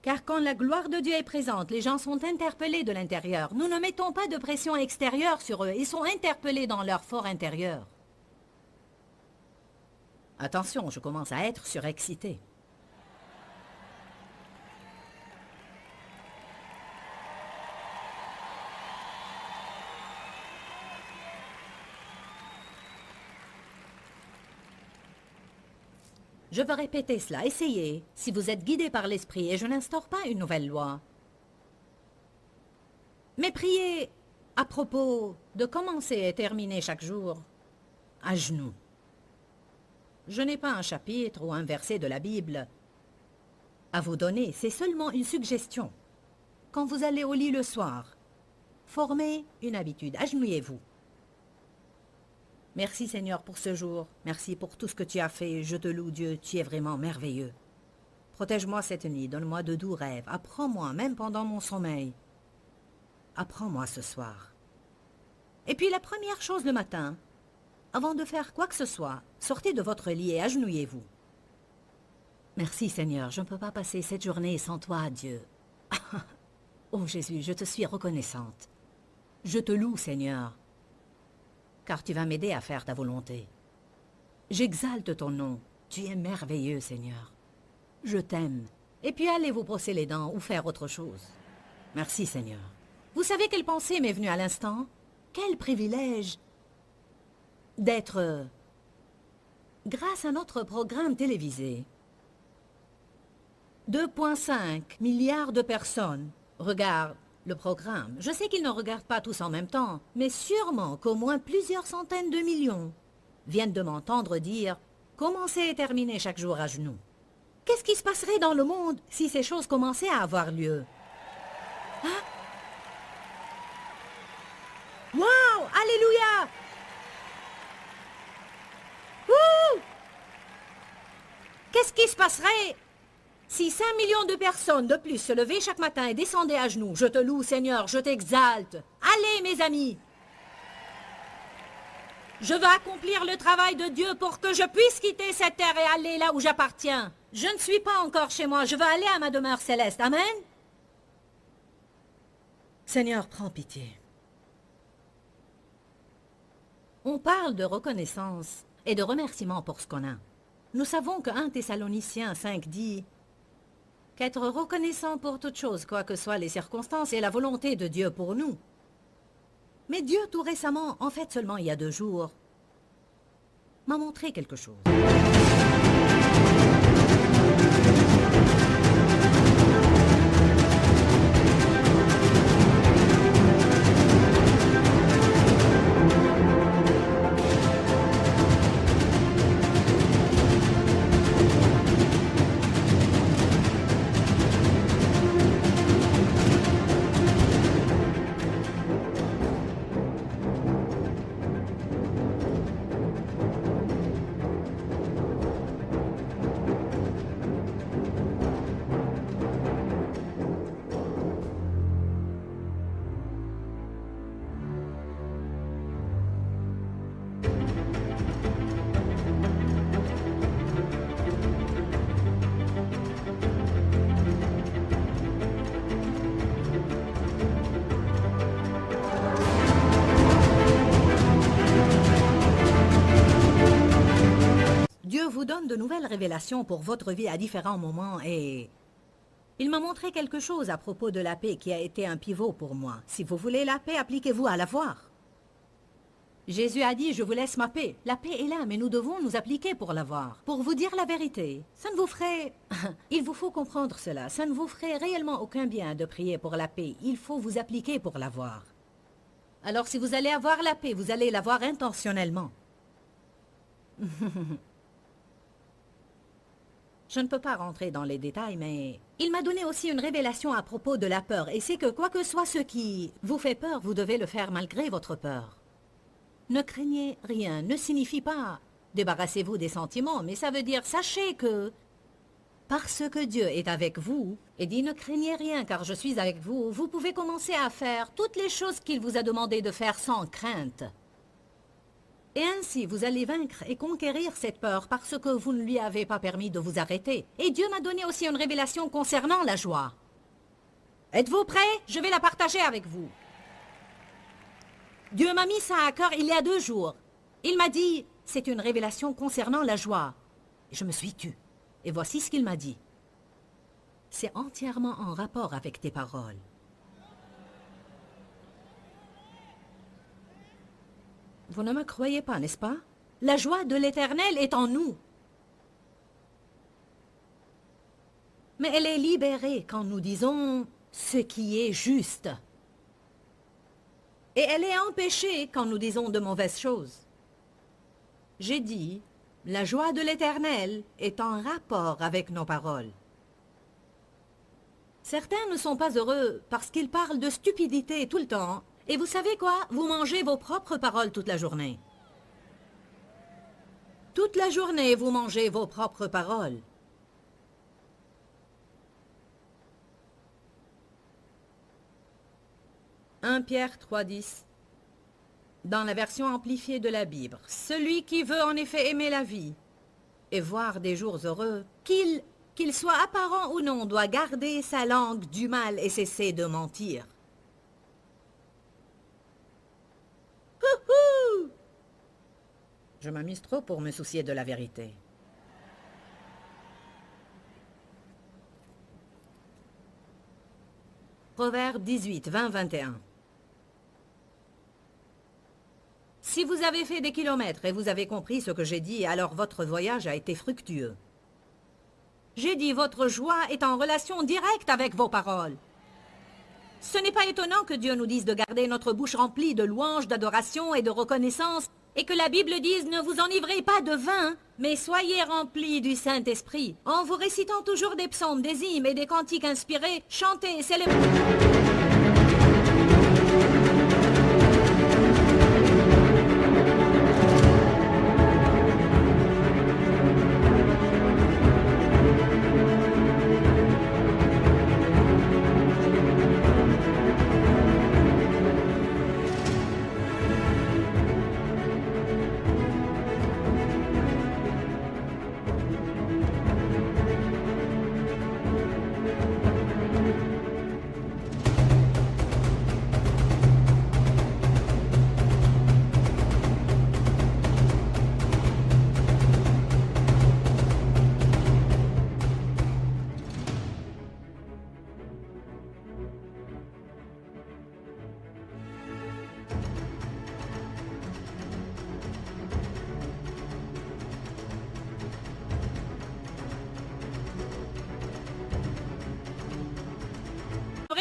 Car quand la gloire de Dieu est présente, les gens sont interpellés de l'intérieur. Nous ne mettons pas de pression extérieure sur eux. Ils sont interpellés dans leur fort intérieur. Attention, je commence à être surexcité. Je veux répéter cela. Essayez, si vous êtes guidé par l'Esprit, et je n'instaure pas une nouvelle loi. Mais priez à propos de commencer et terminer chaque jour à genoux. Je n'ai pas un chapitre ou un verset de la Bible à vous donner, c'est seulement une suggestion. Quand vous allez au lit le soir, formez une habitude, agenouillez-vous. Merci Seigneur pour ce jour, merci pour tout ce que tu as fait, je te loue Dieu, tu es vraiment merveilleux. Protège-moi cette nuit, donne-moi de doux rêves, apprends-moi même pendant mon sommeil. Apprends-moi ce soir. Et puis la première chose le matin, avant de faire quoi que ce soit, sortez de votre lit et agenouillez-vous. Merci Seigneur, je ne peux pas passer cette journée sans toi, Dieu. Oh Jésus, je te suis reconnaissante. Je te loue Seigneur, car tu vas m'aider à faire ta volonté. J'exalte ton nom, tu es merveilleux Seigneur. Je t'aime. Et puis allez vous brosser les dents ou faire autre chose. Merci Seigneur. Vous savez quelle pensée m'est venue à l'instant? Quel privilège d'être, grâce à notre programme télévisé, 2,5 milliards de personnes regardent le programme. Je sais qu'ils ne regardent pas tous en même temps, mais sûrement qu'au moins plusieurs centaines de millions viennent de m'entendre dire « Commencez et terminez chaque jour à genoux ». Qu'est-ce qui se passerait dans le monde si ces choses commençaient à avoir lieu? Hein? Wow! Alléluia! Ouh! Qu'est-ce qui se passerait si 5 millions de personnes de plus se levaient chaque matin et descendaient à genoux? Je te loue, Seigneur, je t'exalte. Allez, mes amis! Je veux accomplir le travail de Dieu pour que je puisse quitter cette terre et aller là où j'appartiens. Je ne suis pas encore chez moi, je veux aller à ma demeure céleste. Amen? Seigneur, prends pitié. On parle de reconnaissance et de remerciement pour ce qu'on a. Nous savons que 1 Thessaloniciens 5 dit qu'être reconnaissant pour toute chose, quoi que soient les circonstances, est la volonté de Dieu pour nous. Mais Dieu, tout récemment, en fait seulement il y a 2 jours, m'a montré quelque chose. Dieu vous donne de nouvelles révélations pour votre vie à différents moments et il m'a montré quelque chose à propos de la paix qui a été un pivot pour moi. Si vous voulez la paix, appliquez-vous à l'avoir. Jésus a dit, je vous laisse ma paix. La paix est là, mais nous devons nous appliquer pour l'avoir. Pour vous dire la vérité, ça ne vous ferait... Il vous faut comprendre cela. Ça ne vous ferait réellement aucun bien de prier pour la paix. Il faut vous appliquer pour l'avoir. Alors si vous allez avoir la paix, vous allez l'avoir intentionnellement. Je ne peux pas rentrer dans les détails, mais il m'a donné aussi une révélation à propos de la peur. Et c'est que quoi que soit ce qui vous fait peur, vous devez le faire malgré votre peur. Ne craignez rien, ne signifie pas débarrassez-vous des sentiments, mais ça veut dire sachez que parce que Dieu est avec vous, et dit ne craignez rien car je suis avec vous, vous pouvez commencer à faire toutes les choses qu'il vous a demandé de faire sans crainte. Et ainsi, vous allez vaincre et conquérir cette peur parce que vous ne lui avez pas permis de vous arrêter. Et Dieu m'a donné aussi une révélation concernant la joie. Êtes-vous prêts? Je vais la partager avec vous. Dieu m'a mis ça à cœur il y a 2 jours. Il m'a dit, c'est une révélation concernant la joie. Je me suis tue. Et voici ce qu'il m'a dit. C'est entièrement en rapport avec tes paroles. Vous ne me croyez pas, n'est-ce pas? La joie de l'Éternel est en nous. Mais elle est libérée quand nous disons ce qui est juste. Et elle est empêchée quand nous disons de mauvaises choses. J'ai dit, la joie de l'Éternel est en rapport avec nos paroles. Certains ne sont pas heureux parce qu'ils parlent de stupidité tout le temps. Et vous savez quoi? Vous mangez vos propres paroles toute la journée. Toute la journée, vous mangez vos propres paroles. « 1 Pierre 3,10 » Dans la version amplifiée de la Bible, « Celui qui veut en effet aimer la vie et voir des jours heureux, qu'il soit apparent ou non, doit garder sa langue du mal et cesser de mentir. » Je m'amuse trop pour me soucier de la vérité. Proverbe 18, 20, 21. Si vous avez fait des kilomètres et vous avez compris ce que j'ai dit, alors votre voyage a été fructueux. J'ai dit, votre joie est en relation directe avec vos paroles. Ce n'est pas étonnant que Dieu nous dise de garder notre bouche remplie de louanges, d'adoration et de reconnaissance, et que la Bible dise « Ne vous enivrez pas de vin, mais soyez remplis du Saint-Esprit, en vous récitant toujours des psaumes, des hymnes et des cantiques inspirés, chantez et célébrez. »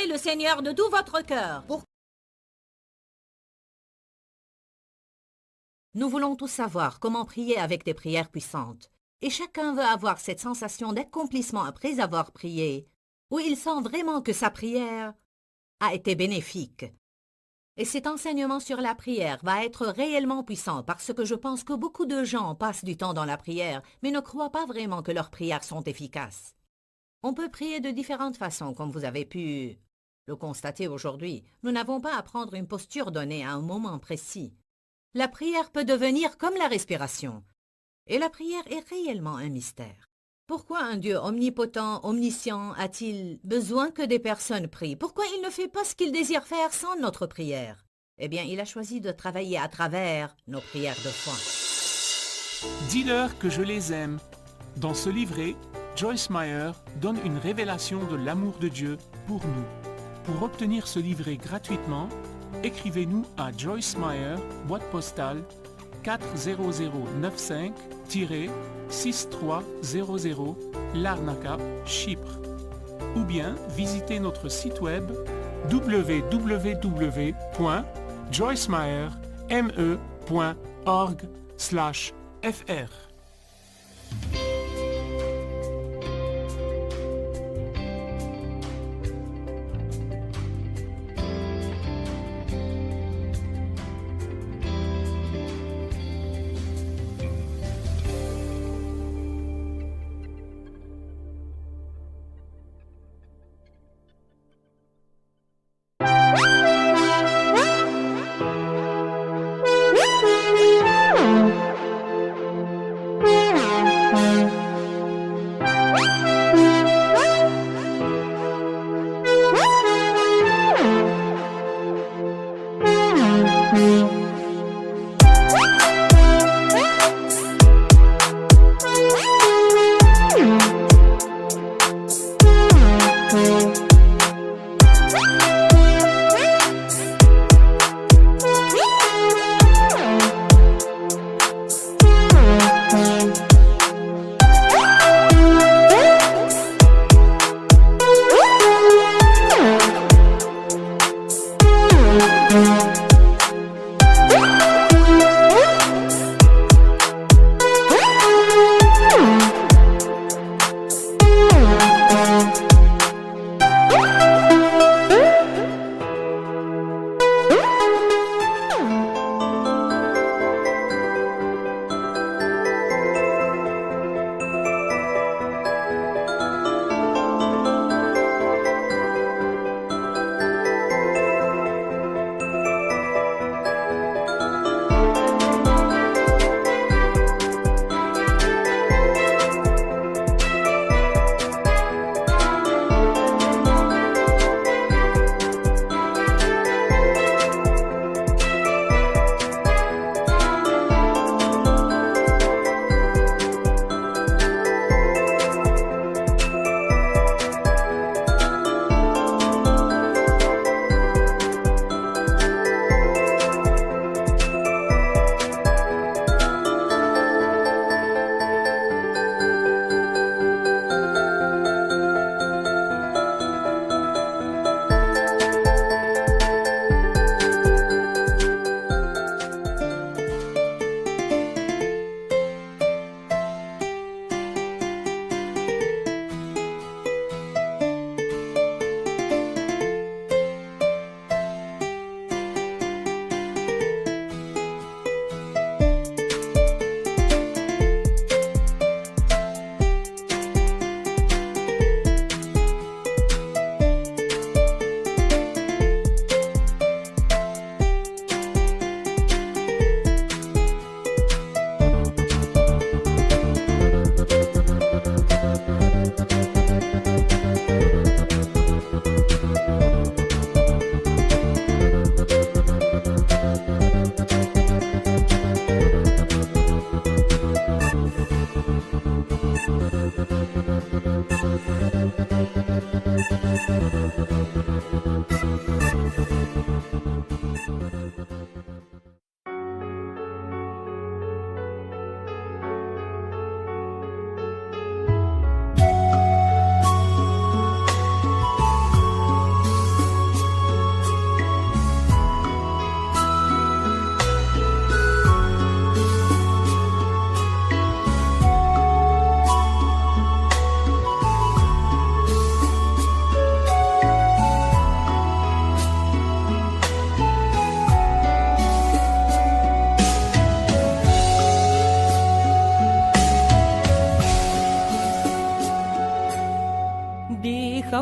Le Seigneur de tout votre cœur. Nous voulons tous savoir comment prier avec des prières puissantes. Et chacun veut avoir cette sensation d'accomplissement après avoir prié, où il sent vraiment que sa prière a été bénéfique. Et cet enseignement sur la prière va être réellement puissant parce que je pense que beaucoup de gens passent du temps dans la prière, mais ne croient pas vraiment que leurs prières sont efficaces. On peut prier de différentes façons, comme vous avez pu le constater aujourd'hui. Nous n'avons pas à prendre une posture donnée à un moment précis. La prière peut devenir comme la respiration. Et la prière est réellement un mystère. Pourquoi un Dieu omnipotent, omniscient, a-t-il besoin que des personnes prient? Pourquoi il ne fait pas ce qu'il désire faire sans notre prière? Eh bien, il a choisi de travailler à travers nos prières de foi. Dis-leur que je les aime. Dans ce livret, Joyce Meyer donne une révélation de l'amour de Dieu pour nous. Pour obtenir ce livret gratuitement, écrivez-nous à Joyce Meyer, boîte postale 40095-6300 Larnaca, Chypre. Ou bien visitez notre site web www.joycemeyerme.org/fr.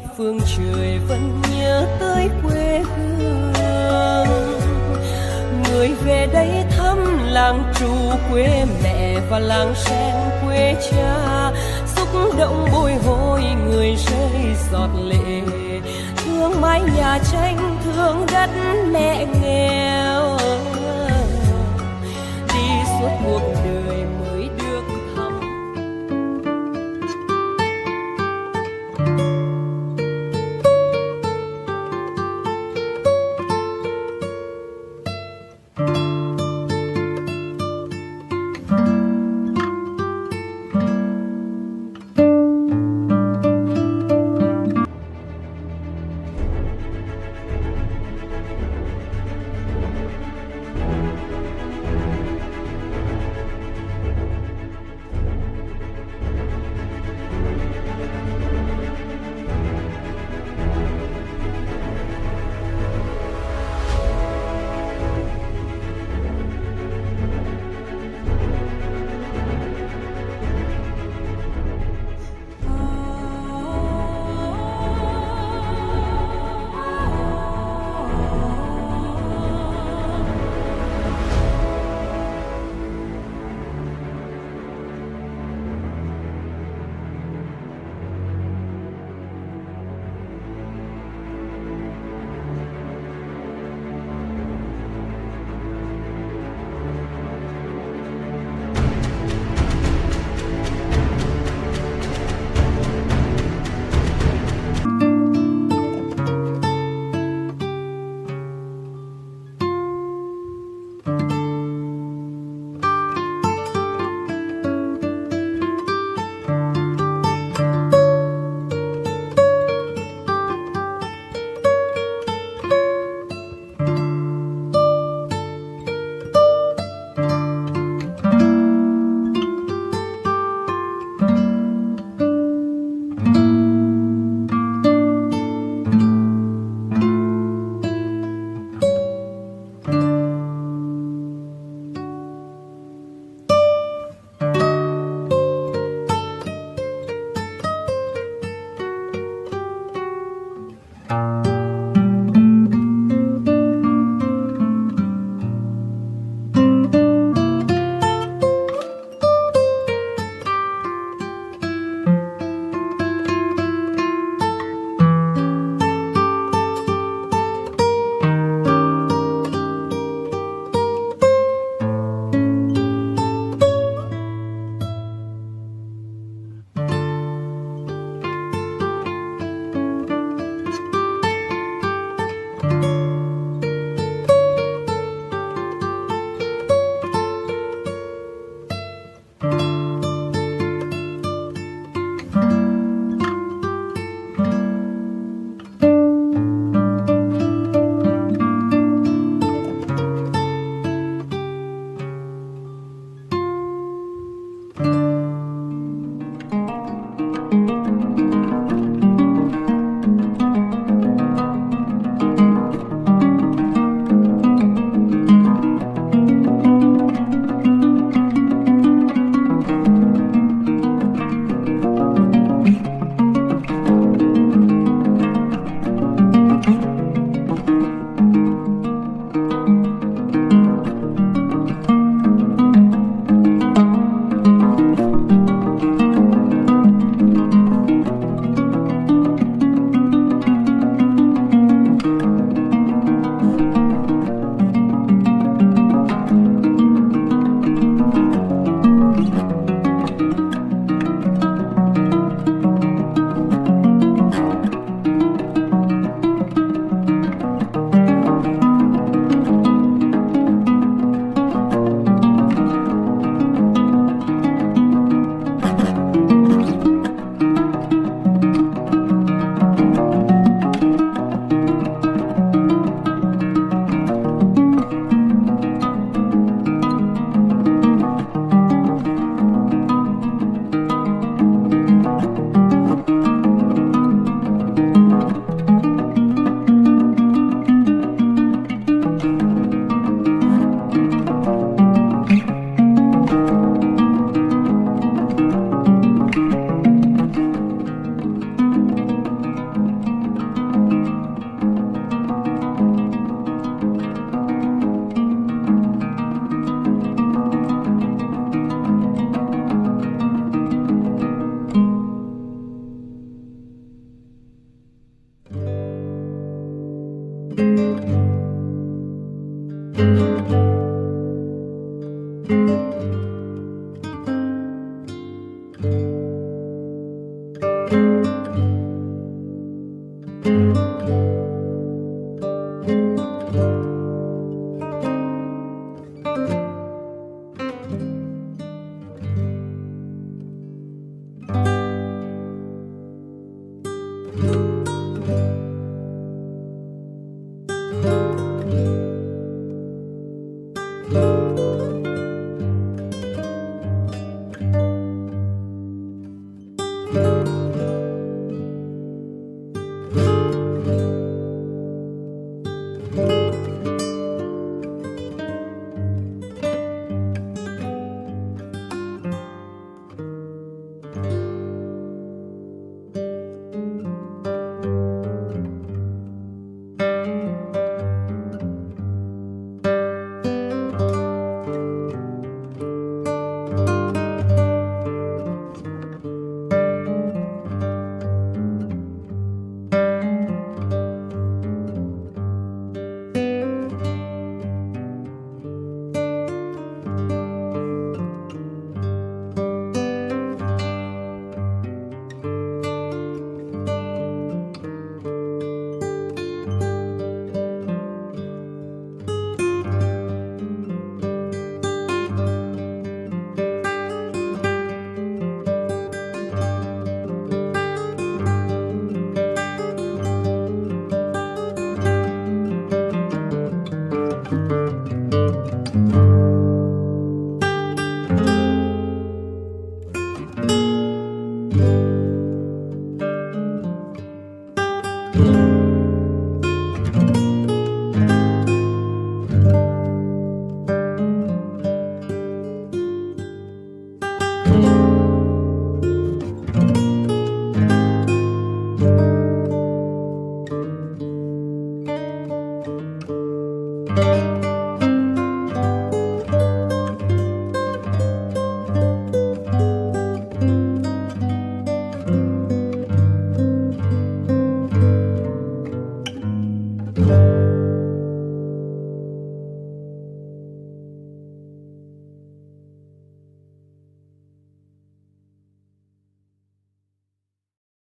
khắp phương trời vẫn nhớ tới quê hương. Người về đây thăm làng Trù quê mẹ và làng Sen quê cha, xúc động bồi hồi người rơi giọt lệ, thương mái nhà tranh thương đất mẹ nghèo, đi suốt cuộc đời mới được thăm.